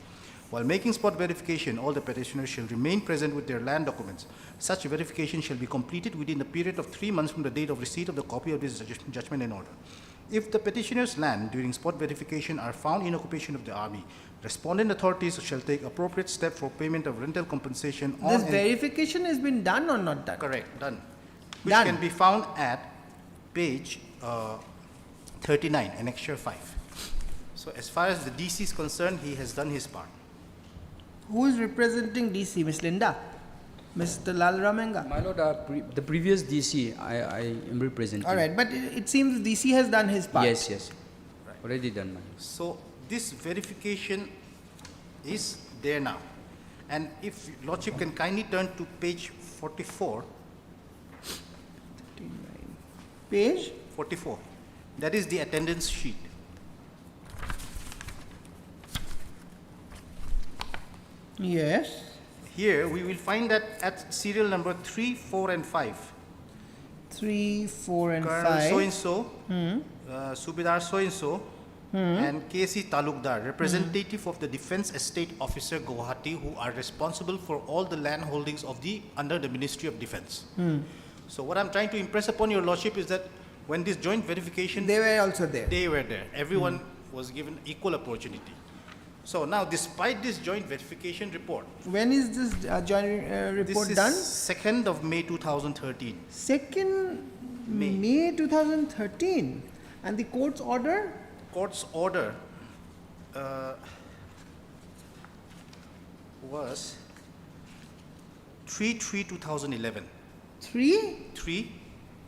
While making spot verification, all the petitioners shall remain present with their land documents. Such verification shall be completed within a period of 3 months from the date of receipt of the copy of this judgment and order. If the petitioner's land during spot verification are found in occupation of the army, respondent authorities shall take appropriate steps for payment of rental compensation on This verification has been done or not done? correct, done, which Done. can be found at page 39, annexure 5. So as far as the DC is concerned, he has done his part. Who is representing DC? Miss Linda? Mr. Lal Ramenga? My lord, the previous DC I am representing. All right, but it seems DC has done his part. Yes. Already done, my lord. So this verification is there now. And if Lordship can kindly turn to page 44, Page? 44. That is the attendance sheet. Yes. Here we will find that at serial number 3, 4 and 5. 3, 4 and Colonel 5. so-and-so, Subedar so-and-so, and KC Talukdar, representative of the Defense Estate Officer Guwahati, who are responsible for all the land holdings of under the Ministry of Defense. So what I'm trying to impress upon your lordship is that when this joint verification, They were also there. they were there. Everyone was given equal opportunity. So now, despite this joint verification report, When is this joint report this done? is 2nd of May 2013. 2nd May 2013. And the court's order? Court's order was 3/3/2011. 3?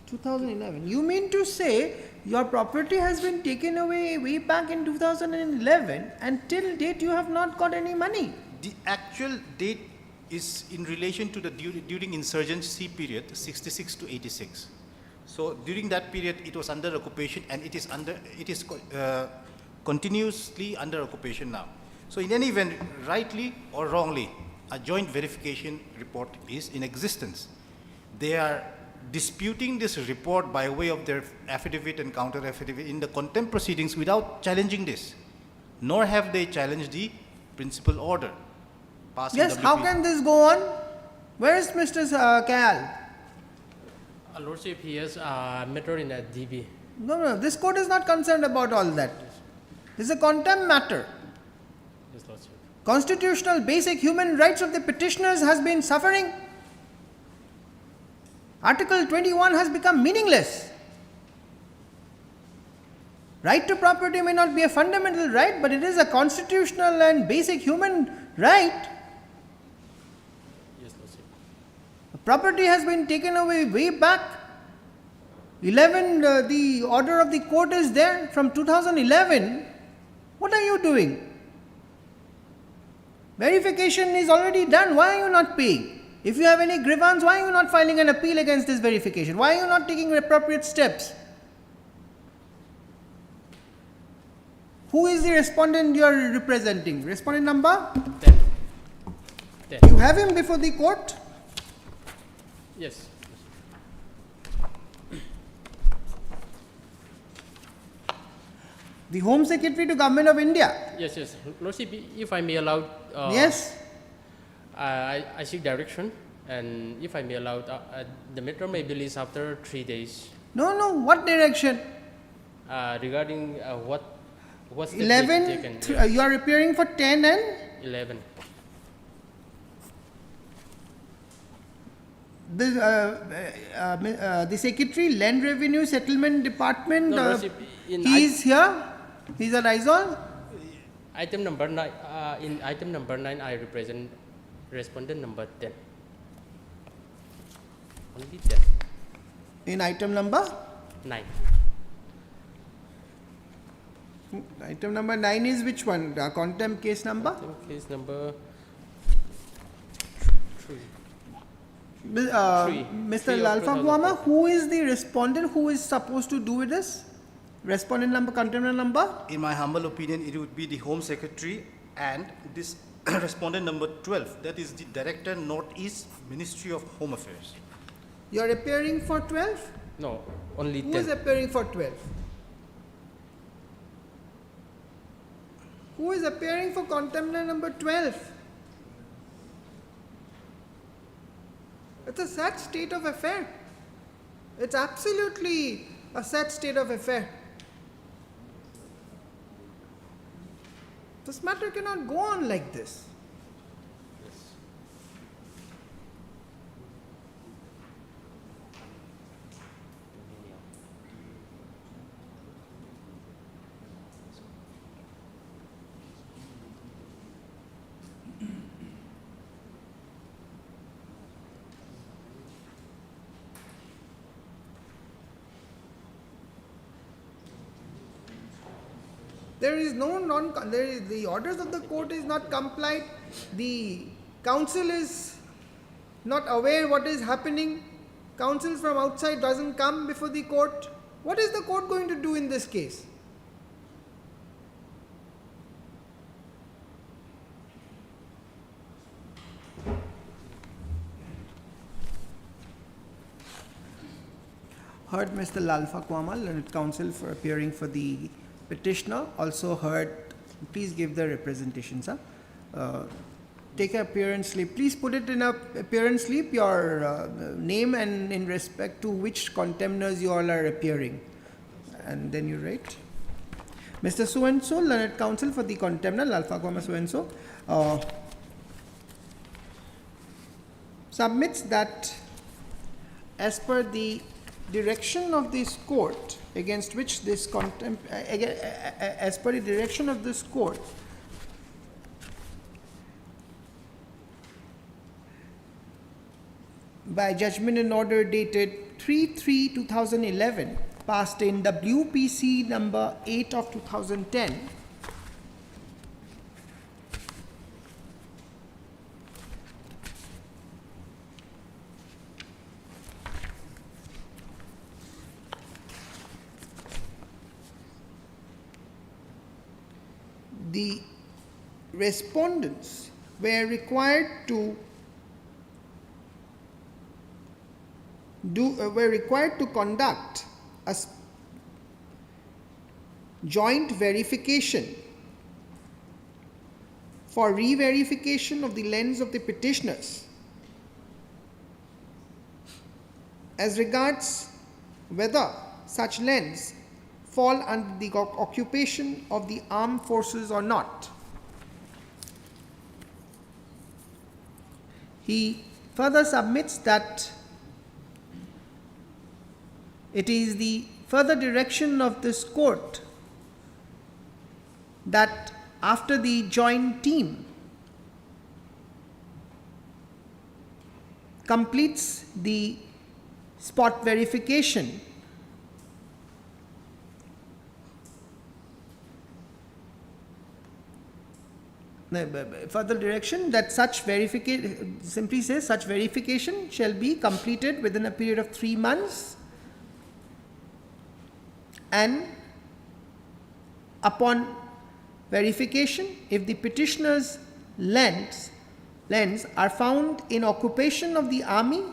2011. You mean to say your property has been taken away way back in 2011 and till date you have not got any money? The actual date is in relation to the during insurgency period, 66 to 86. So during that period, it was under occupation, and it is continuously under occupation now. So in any event, rightly or wrongly, a joint verification report is in existence. They are disputing this report by way of their affidavit and counter affidavit in the contempt proceedings without challenging this, nor have they challenged the principal order passed in Yes, how WP. can this go on? Where is Mr. Kayal? Lordship, he has a matter in a DB. No, this court is not concerned about all that. This is a contempt matter. Yes, Lordship. Constitutional basic human rights of the petitioners has been suffering. Article 21 has become meaningless. Right to property may not be a fundamental right, but it is a constitutional and basic human right. Yes, Lordship. Property has been taken away way back. 11, the order of the court is there from 2011. What are you doing? Verification is already done. Why are you not paying? If you have any grievance, why are you not filing an appeal against this verification? Why are you not taking appropriate steps? Who is the respondent you are representing? Respondent number? 10. 10. You have him before the court? Yes. The Home Secretary to Government of India? Yes, yes. Lordship, if I may allow. Yes. I seek direction, and if I may allow, the matter may be released after 3 days. No. What direction? Regarding what's the 11. taken? You are appearing for 10 and 11. The Secretary, Land Revenue Settlement Department, No, Lordship, he is here. He is at Aizol. Item number 9. In item number 9, I represent respondent number 10. Only 10. In item number? 9. Item number 9 is which one? The contempt case number? Contempt case number 3. Mr. Lalfakwama, who is the respondent who is supposed to do with this? Respondent number, contempt number? In my humble opinion, it would be the Home Secretary and this respondent number 12, that is the Director, Northeast Ministry of Home Affairs. You are appearing for 12? No, only 10. Who is appearing for 12? Who is appearing for contempt number 12? It's a sad state of affair. It's absolutely a sad state of affair. This matter cannot go on like this. There is no the orders of the court is not complied. The counsel is not aware what is happening. Counsel from outside doesn't come before the court. What is the court going to do in this case? Heard Mr. Lalfakwama, learned counsel, for appearing for the petitioner. Also heard, please give the representation, sir. Take an appearance slip. Please put it in a appearance slip, your name and in respect to which contemners you all are appearing. And then you write. Mr. So-and-so, learned counsel for the contemner, Lalfakwama so-and-so, submits that as per the direction of this court against which this contempt, as per the direction of this court, by judgment and order dated 3/3/2011, passed in WPC number 8 of 2010, the respondents were required to conduct a joint verification for re-verification of the lens of the petitioners as regards whether such lens fall under the occupation of the armed forces or not. He further submits that it is the further direction of this court that after the joint team completes the spot verification, further direction that such verification, simply says such verification shall be completed within a period of 3 months, and upon verification if the petitioner's lands are found in occupation of the army,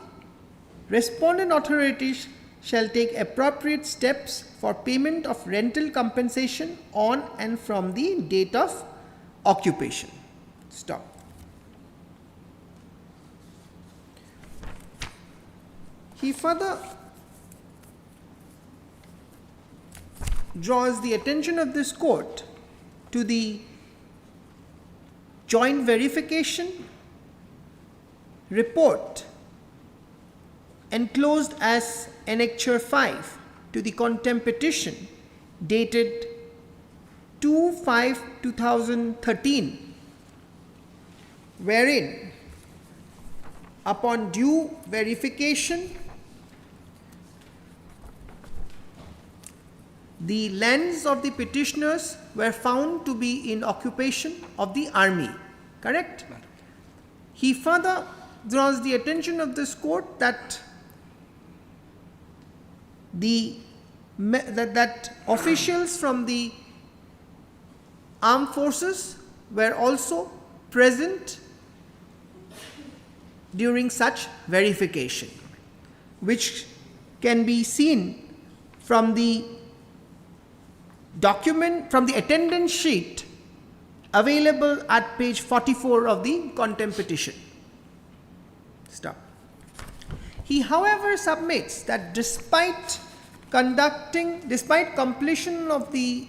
respondent authorities shall take appropriate steps for payment of rental compensation on and from the date of occupation. Stop. He further draws the attention of this court to the joint verification report enclosed as Annexure 5 to the contempt petition dated 2/5/2013, wherein upon due verification the lands of the petitioners were found to be in occupation of the army. Correct? He further draws the attention of this court that that officials from the armed forces were also present during such verification, which can be seen from the document, from the attendance sheet available at page 44 of the contempt petition. Stop. He, however, submits that despite completion of the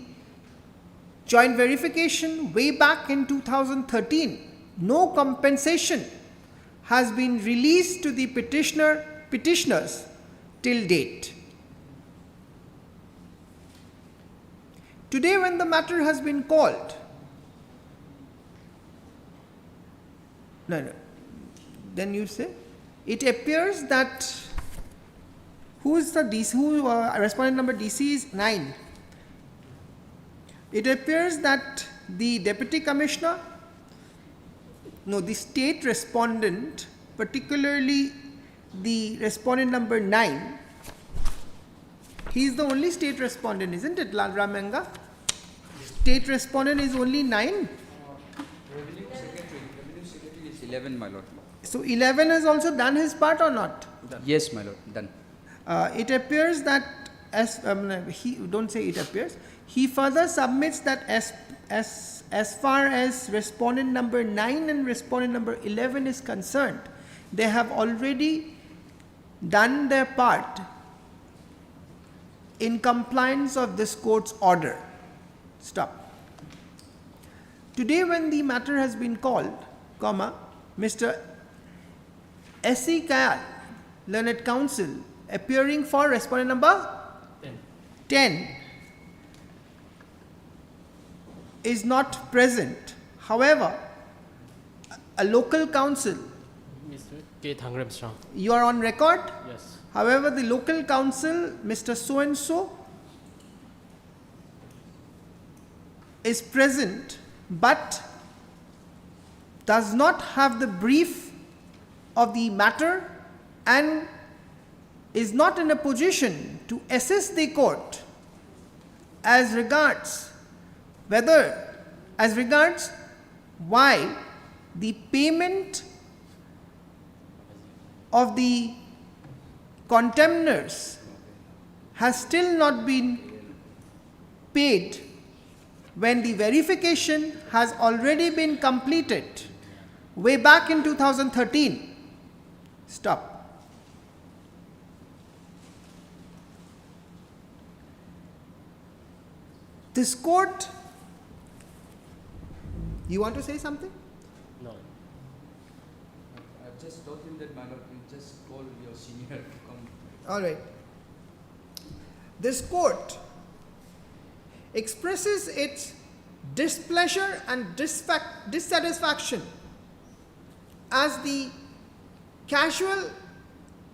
joint verification way back in 2013, no compensation has been released to the petitioners till date. Today, when the matter has been called, then you say, it appears that who is the DC, respondent number DC is 9. It appears that the deputy commissioner, the state respondent, particularly the respondent number 9, he is the only state respondent, isn't it, Ramenga? State respondent is only 9. Revenue secretary is 11, my lord. So 11 has also done his part or not? Yes, my lord, done. It appears that don't say it appears. He further submits that as far as respondent number 9 and respondent number 11 is concerned, they have already done their part in compliance of this court's order. Stop. Today, when the matter has been called, Mr. S.E. Kayal, Learned Counsel, appearing for respondent number 10, is not present. However, a local counsel, Mr. K. Thangramstrong. you are on record? Yes. However, the local counsel, Mr. So-and-so, is present but does not have the brief of the matter and is not in a position to assist the court as regards why the payment of the contemners has still not been paid when the verification has already been completed way back in 2013. Stop. This court, you want to say something? No. I've just told him that, my lord, you just call your senior to come. All right. This court expresses its displeasure and dissatisfaction as the casual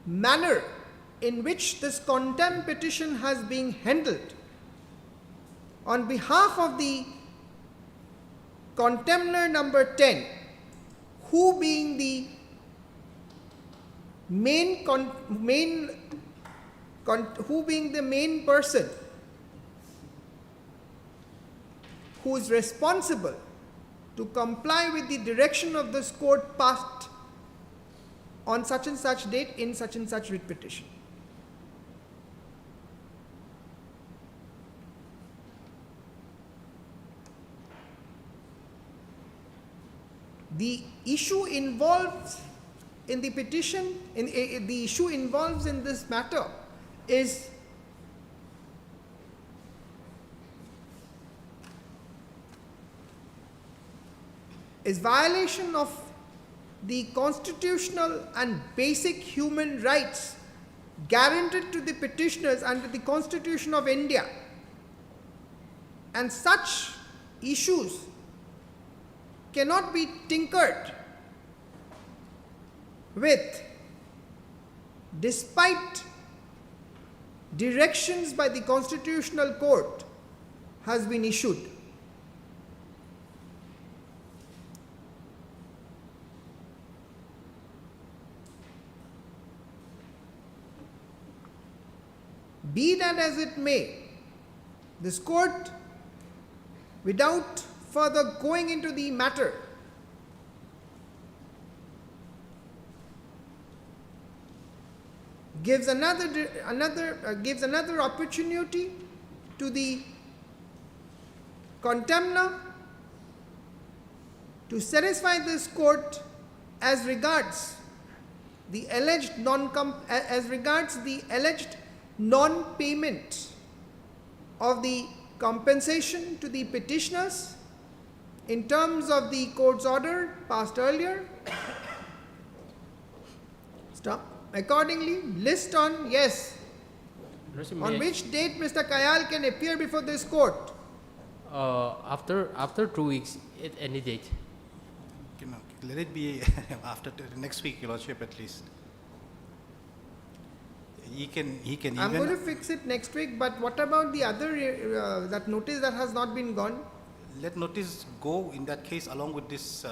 manner in which this contempt petition has been handled on behalf of the contemptor number 10, who being the main person who is responsible to comply with the direction of this court passed on such and such date in such and such writ petition. The issue involved in the petition, the issue involved in this matter is violation of the constitutional and basic human rights guaranteed to the petitioners under the Constitution of India. And such issues cannot be tinkered with despite directions by the Constitutional Court has been issued. Be that as it may, this court, without further going into the matter, gives another opportunity to the contemner to satisfy this court as regards the alleged non-payment of the compensation to the petitioners in terms of the court's order passed earlier. Stop. Accordingly, list on, yes, on which date Mr. Kayal can appear before this court. After 2 weeks, at any date. Let it be after next week, Your Lordship, at least. He can I'm even. going to fix it next week, but what about the other, that notice that has not been gone? Let notice go in that case along with this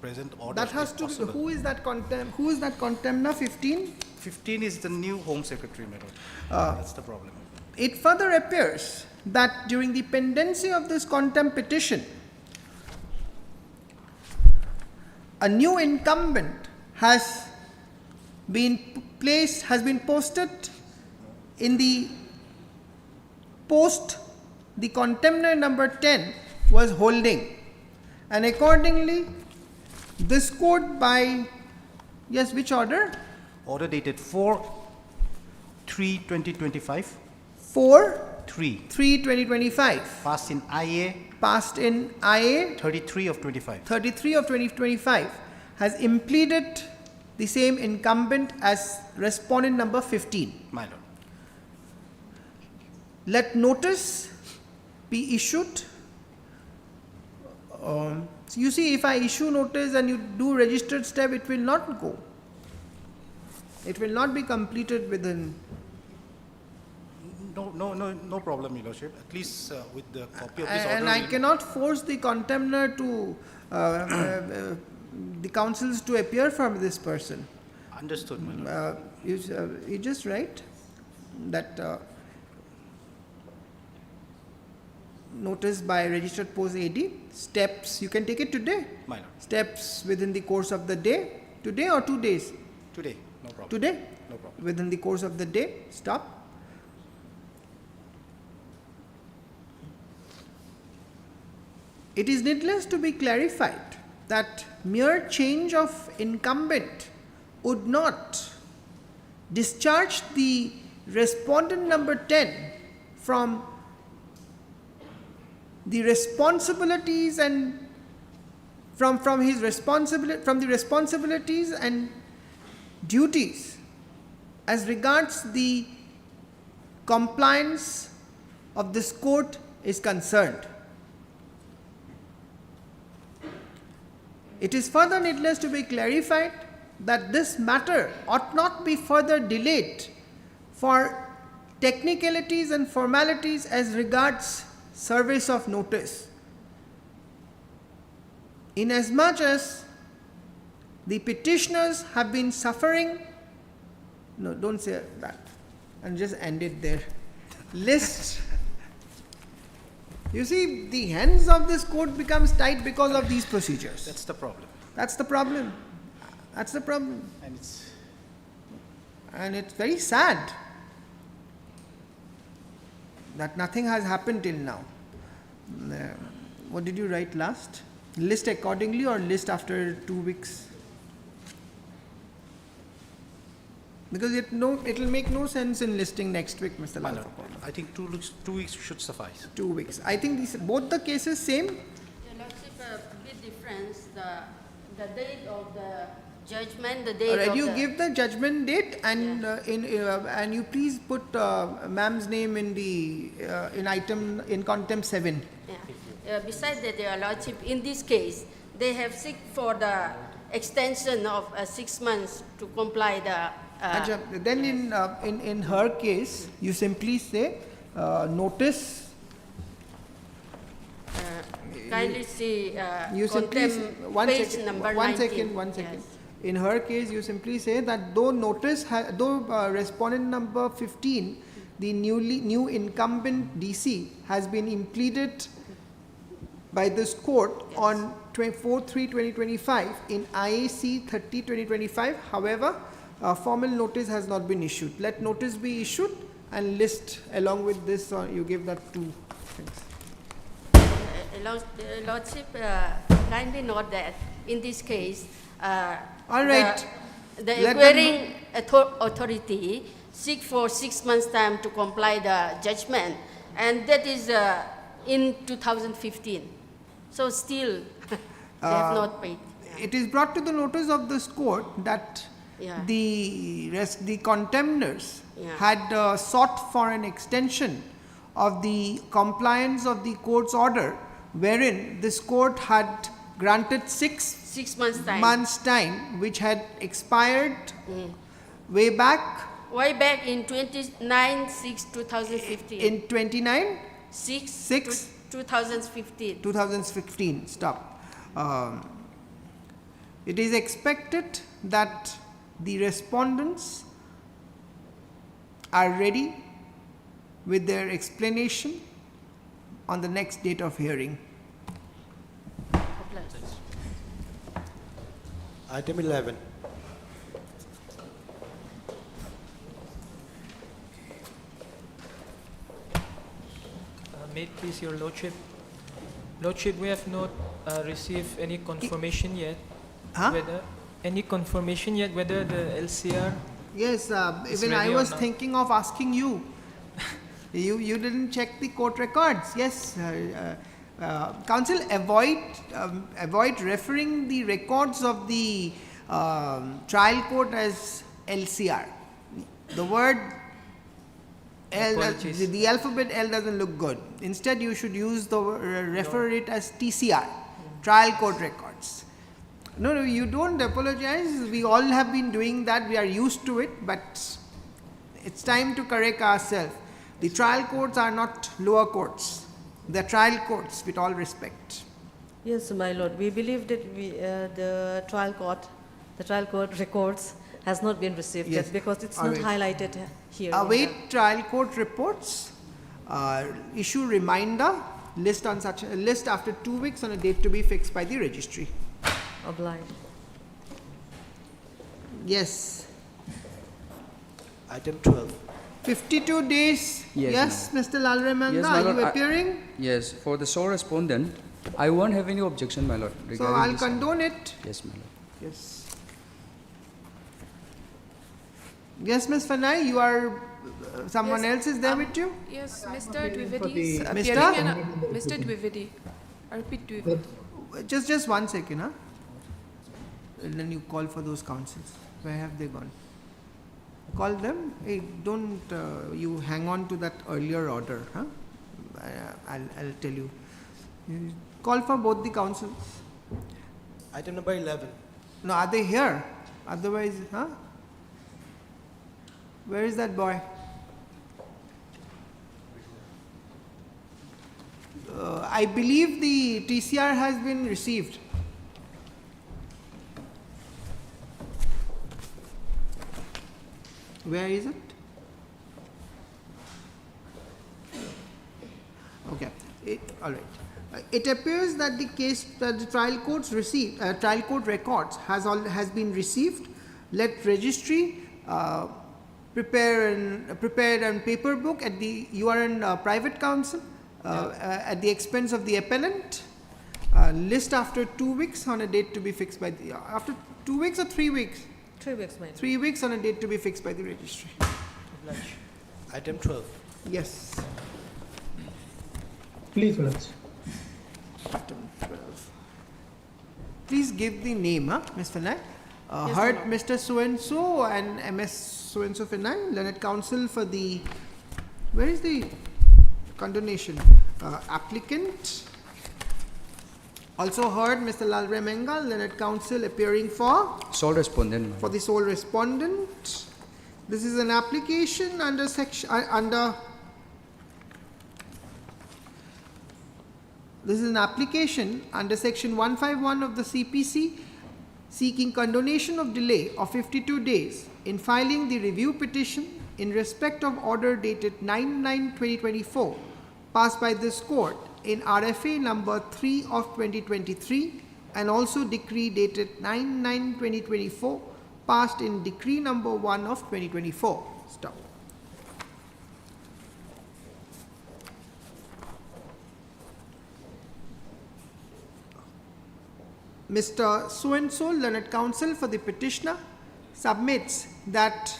present order. That has to, who is that contemner, 15? 15 is the new Home Secretary, Madam. That's the problem. It further appears that during the pendency of this contempt petition, a new incumbent has been posted in the post the contemner number 10 was holding, and accordingly this court by, yes, which order? Order dated 4/3/2025. 4/3/2025. Passed in IA. 33 of 2025 has impleaded the same incumbent as respondent number 15. My lord. Let notice be issued. So you see, if I issue notice and you do registered step, it will not go. It will not be completed within. No problem, Your Lordship. At least with the copy of this order. And I cannot force the contemner to the counsels to appear from this person. Understood, my lord. You just write that notice by registered post AD, steps, you can take it today. My lord. Steps within the course of the day, today or 2 days? Today, no problem. Today? No problem. Within the course of the day, stop. It is needless to be clarified that mere change of incumbent would not discharge the respondent number 10 from the responsibilities and from the responsibilities and duties as regards the compliance of this court is concerned. It is further needless to be clarified that this matter ought not be further delayed for technicalities and formalities as regards service of notice, inasmuch as the petitioners have been suffering. No, don't say that, and just end it there. List You see, the hands of this court becomes tight because of these procedures. That's the problem. That's the problem. That's the problem. And it's very sad that nothing has happened till now. What did you write last? List accordingly or list after 2 weeks? Because it will make no sense in listing next week, Mr. Lal. I think 2 weeks should suffice. 2 weeks. I think both the cases same. Your Lordship, bit difference, the date of the judgment, the date Alright, of you the... give the judgment date and and you please put ma'am's name in the in contempt 7. Besides that, Your Lordship, in this case, they have seek for the extension of 6 months to comply the... then in her case, you simply say notice. Kindly see You simply contempt page number 19. One second. Yes. In her case, you simply say that though respondent number 15, the new incumbent DC has been impleaded by this court on 4/3/2025 in IAC 30/2025. However, a formal notice has not been issued. Let notice be issued and list along with this. You give that two things. Lordship, kindly note that in this case, all right, the acquiring authority seek for 6 months' time to comply the judgment, and that is in 2015. So still, they have not paid. It is brought to the notice of this court that the contemners had sought for an extension of the compliance of the court's order, wherein this court had granted 6 months' time, which had expired way back. Way back in 29/6/2015. In 2015. 2015. Stop. It is expected that the respondents are ready with their explanation on the next date of hearing. Item 11. May it please your Lordship. Lordship, we have not received any confirmation yet. Whether any confirmation yet whether the LCR. Yes, even I was thinking of asking you. You didn't check the court records. Yes, counsel, avoid referring the records of the trial court as LCR. The word L, the alphabet L doesn't look good. Instead, you should use the refer it as TCR, trial court records. No, you don't apologize. We all have been doing that. We are used to it, but it's time to correct ourselves. The trial courts are not lower courts. They're trial courts, with all respect. Yes, my lord. We believe that the trial court records has not been received yet because it's not highlighted here. Await trial court reports. Issue reminder. List on such a list after 2 weeks on a date to be fixed by the registry. Obliged. Yes. Item 12. 52 days. Yes, Mr. Lalremanda, Yes, are you appearing? Yes, for the sole respondent, I won't have any objection, my lord. So I'll condone it. Yes, my lord. Yes. Yes, Ms. Fanai, you are, someone else is there with you? Yes, Mr. Dwivedi is Mr. appearing in Mr. Dwivedi. I repeat Dwivedi. Just 1 second, huh? And then you call for those counsels. Where have they gone? Call them. Hey, don't you hang on to that earlier order, huh? I'll tell you. Call for both the counsels. Item number 11. No, are they here? Otherwise, huh? Where is that boy? I believe the TCR has been received. Where is it? Okay. All right. It appears that the case that the trial court records has been received. Let registry prepare a paper book at the URN private counsel at the expense of the appellant. List after 2 weeks on a date to be fixed by the after 2 weeks or 3 weeks. 3 weeks, ma'am. 3 weeks on a date to be fixed by the registry. Item 12. Yes. Please, Lodge. Item 12. Please give the name, Ms. Finay. Yes, Heard ma'am. Mr. So-and-so and MS so-and-so Finay, learned counsel for the, where is the condonation? Applicant. Also heard Mr. Lal Remenga, learned counsel appearing for? Sole respondent, ma'am. For the sole respondent. This is an application under section, this is an application under section 151 of the CPC seeking condonation of delay of 52 days in filing the review petition in respect of order dated 9/9/2024 passed by this court in RFA number 3 of 2023 and also decree dated 9/9/2024 passed in decree number 1 of 2024. Stop. Mr. So-and-so, learned counsel for the petitioner, submits that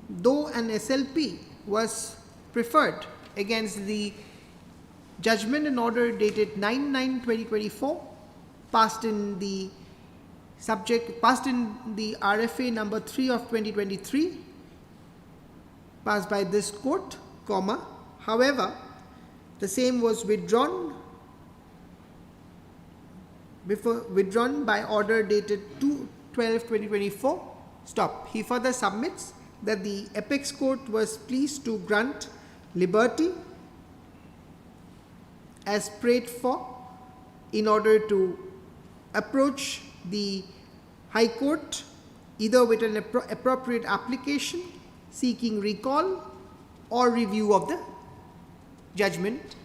though an SLP was preferred against the judgment and order dated 9/9/2024 passed in the RFA number 3 of 2023 passed by this court, however, the same was withdrawn by order dated 2/12/2024. Stop. He further submits that the apex court was pleased to grant liberty as prayed for in order to approach the High Court either with an appropriate application seeking recall or review of the judgment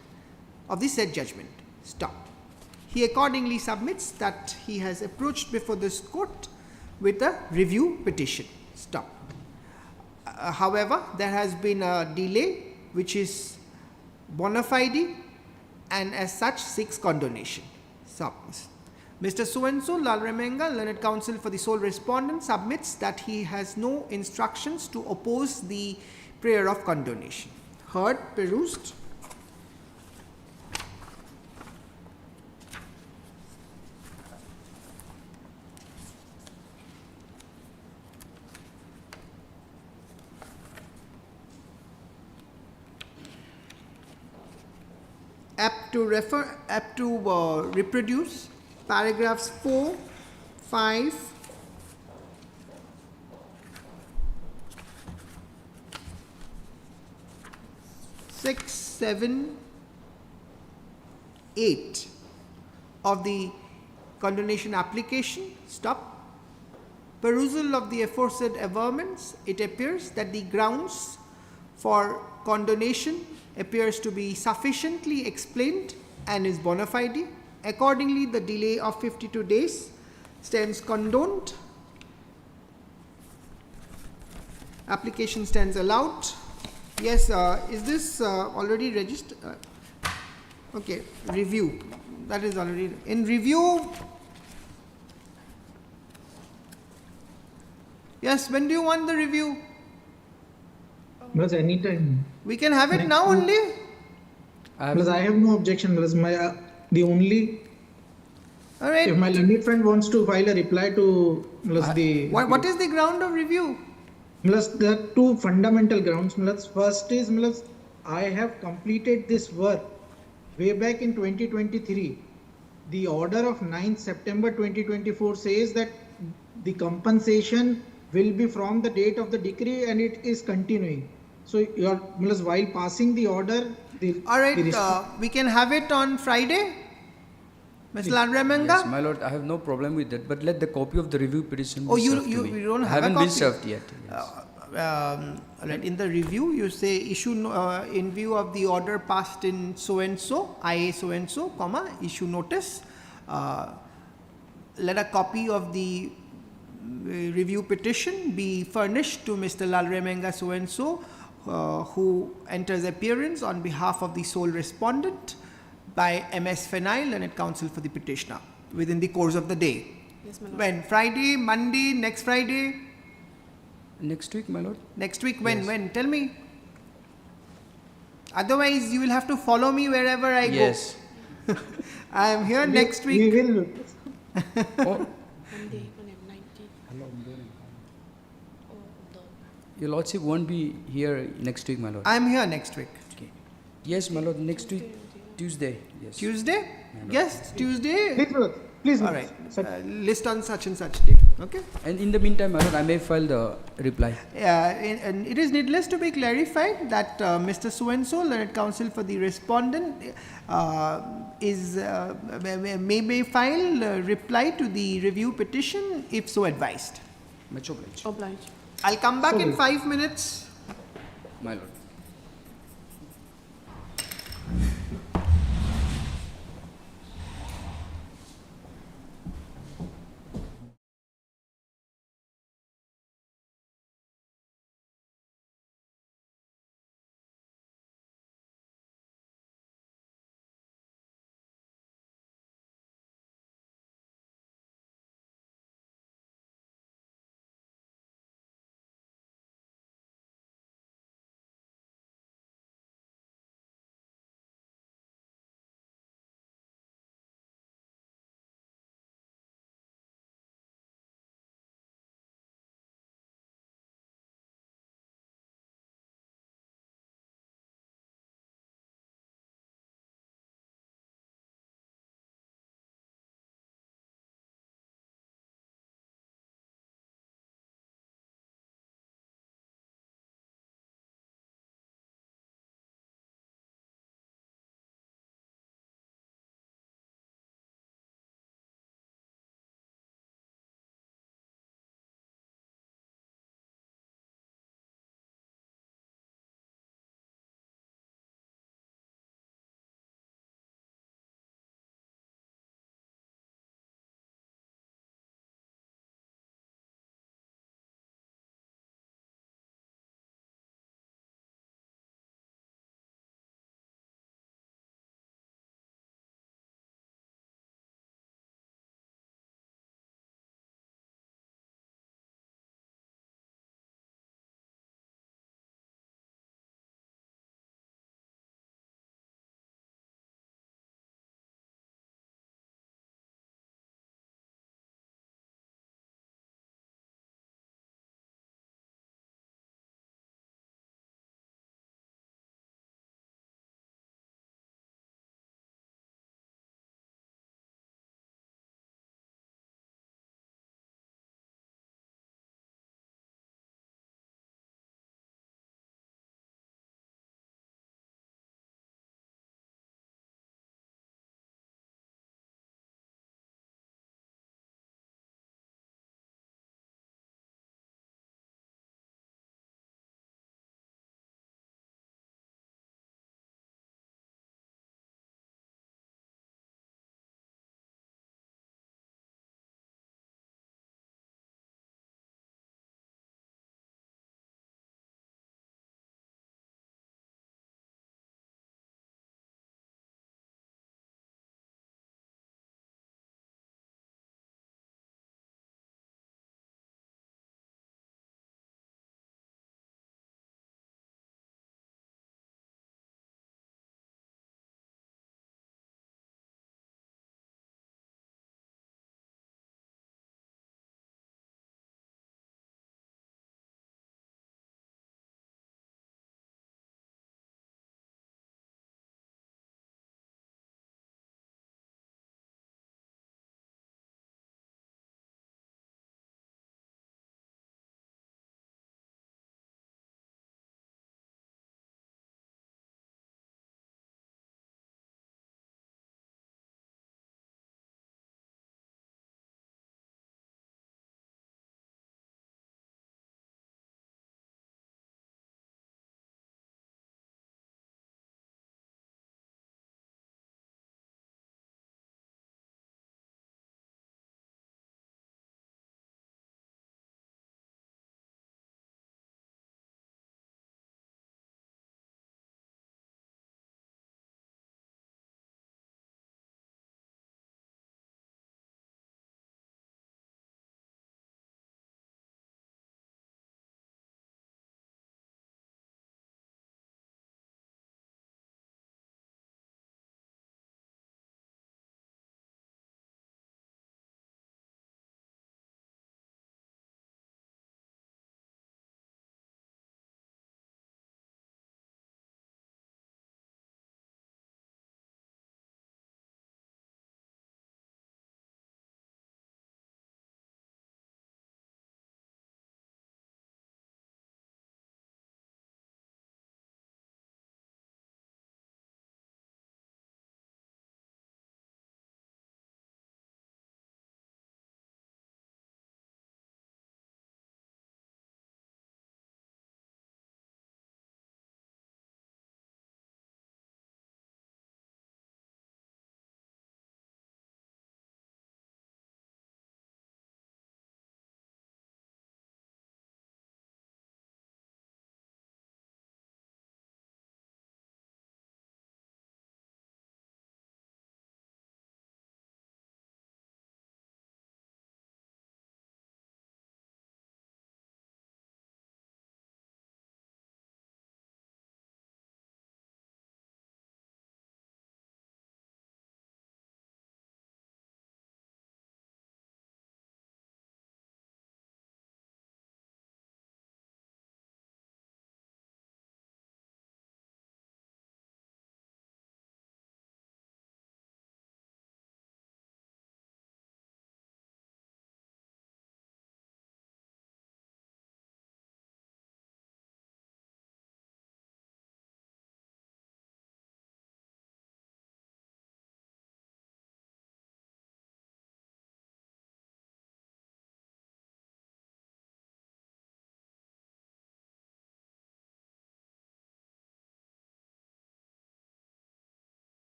of the said judgment. Stop. He accordingly submits that he has approached before this court with a review petition. Stop. However, there has been a delay which is bona fide and as such seeks condonation. Stop. Mr. So-and-so, Lal Remenga, learned counsel for the sole respondent, submits that he has no instructions to oppose the prayer of condonation. Heard, perused. Apt to reproduce paragraphs 4, 5, 6, 7, 8 of the condonation application. Stop. Perusal of the aforesaid averments, it appears that the grounds for condonation appears to be sufficiently explained and is bona fide. Accordingly, the delay of 52 days stands condoned. Application stands allowed. Yes, is this already registered? Okay, review. That is already in review. Yes, when do you want the review? Plus anytime. We can have it now only. Plus I have no objection. Plus my the only. All right. If my learned friend wants to file a reply to plus what is the ground of review? Plus there are two fundamental grounds. Plus first is plus I have completed this work way back in 2023. The order of 9th September 2024 says that the compensation will be from the date of the decree and it is continuing. So while passing the order, all right, we can have it on Friday. Mr. Lalremenga? Yes, my lord, I have no problem with that, but let the copy of the review petition Oh, be you served to me. don't I have a haven't copy? been served yet. Yes. Right, in the review, you say issue in view of the order passed in so and so, IA so and so, comma, issue notice. Let a copy of the review petition be furnished to Mr. Lalremenga so and so, who enters appearance on behalf of the sole respondent by MS Fenile, Learned Counsel for the petitioner, within the course of the day. Yes, my lord. When? Friday, Monday, next Friday? Next week, my lord. Next week, when? Yes. When? Tell me. Otherwise, you will have to follow me wherever I Yes. go. I am here next week. We will. Oh, your lordship won't be here next week, my lord. I am here next week. Okay. Yes, my lord, next week, Tuesday. Yes. Tuesday? Yes, Tuesday. Please, Lord. Please, All Lord. right. List on such and such day. Okay. And in the meantime, my lord, I may file the reply. And it is needless to be clarified that Mr. So-and-so, Learned Counsel for the respondent, may file reply to the review petition if so advised. Much obliged. Obliged. I'll come back in Okay. 5 minutes. My lord.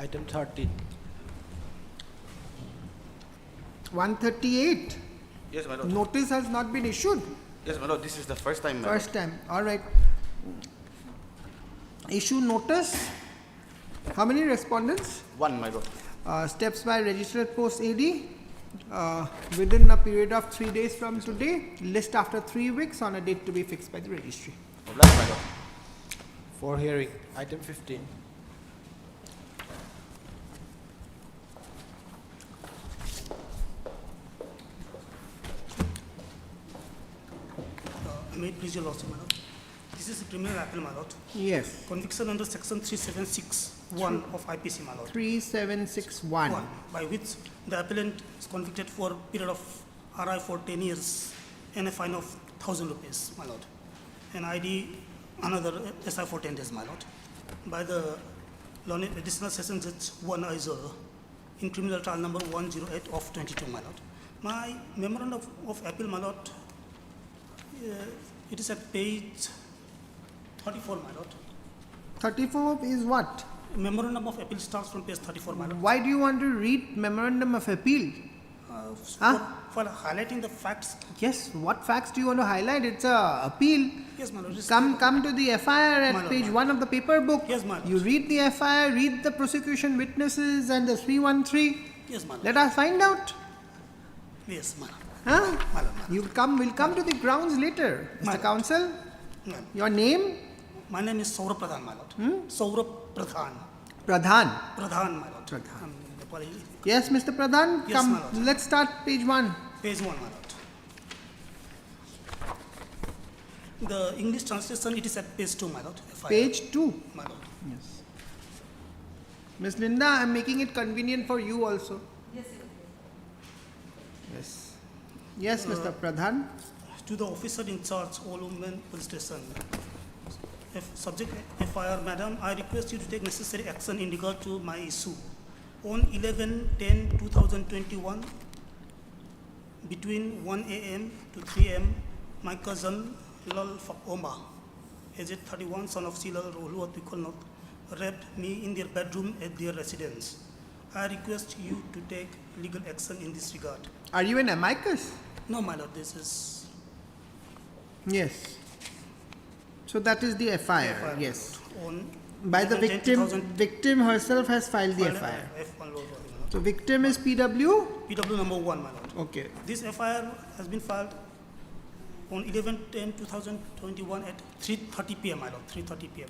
Item 30. 138. Yes, my lord. Notice has not been issued. Yes, my lord. This is the first time. First time. All right. Issue notice. How many respondents? One, my lord. Steps by registered post AD. Within a period of 3 days from today. List after 3 weeks on a date to be fixed by the registry. Obliged, my lord. For hearing. Item 15. May it please your lordship, my lord. This is a criminal appeal, my lord. Yes. Conviction under section 3761 of IPC, my lord. 3761. By which the appellant is convicted for a period of RI for 10 years and a fine of 1,000 rupees, my lord. And ID another SI for 10 days, my lord. By the Learned Additional Session Judge 1 ISO in criminal trial number 108 of 22, my lord. My memorandum of appeal, my lord, it is at page 34, my lord. 34 is what? Memorandum of appeal starts from page 34, my lord. Why do you want to read memorandum of appeal? For highlighting the facts. Yes, what facts do you want to highlight? It's a appeal. Yes, my lord. Come to the FIR at My lord, page my 1 of the paper book. Yes, my lord. You read the FIR, read the prosecution witnesses and the 313. Yes, my lord. Let us find out. Yes, my lord. Huh? My lord, my lord. We'll come to the grounds later. Mr. Counsel, your name? My name is Saurabh Pradhan, my lord. Saurabh Pradhan. Pradhan. Pradhan, my lord. Pradhan. Nepali. Yes, Mr. Pradhan, Yes, come. my lord. Let's start page 1. Page 1, my lord. The English translation, it is at page 2, my lord. FIR. Page 2. My lord. Yes. Miss Linda, I'm making it convenient for you also. Yes, Yes. Yes, Mr. Pradhan. To the officer in charge, All Women Police Station. Subject FIR, madam, I request you to take necessary action in regard to my issue. On 11/10/2021, between 1 a.m. to 3 a.m., my cousin Lal Fakoma, aged 31, son of Silal Rohluat Pikolnot, raped me in their bedroom at their residence. I request you to take legal action in this regard. Are you an amicus? No, my lord, this is Yes. So that is the FIR, FIR, yes. on By the 11/10/2000 victim herself has filed the FIR. So victim is PW? PW number 1, my lord. Okay. This FIR has been filed on 11/10/2021 at 3:30 p.m., my lord, 3:30 p.m.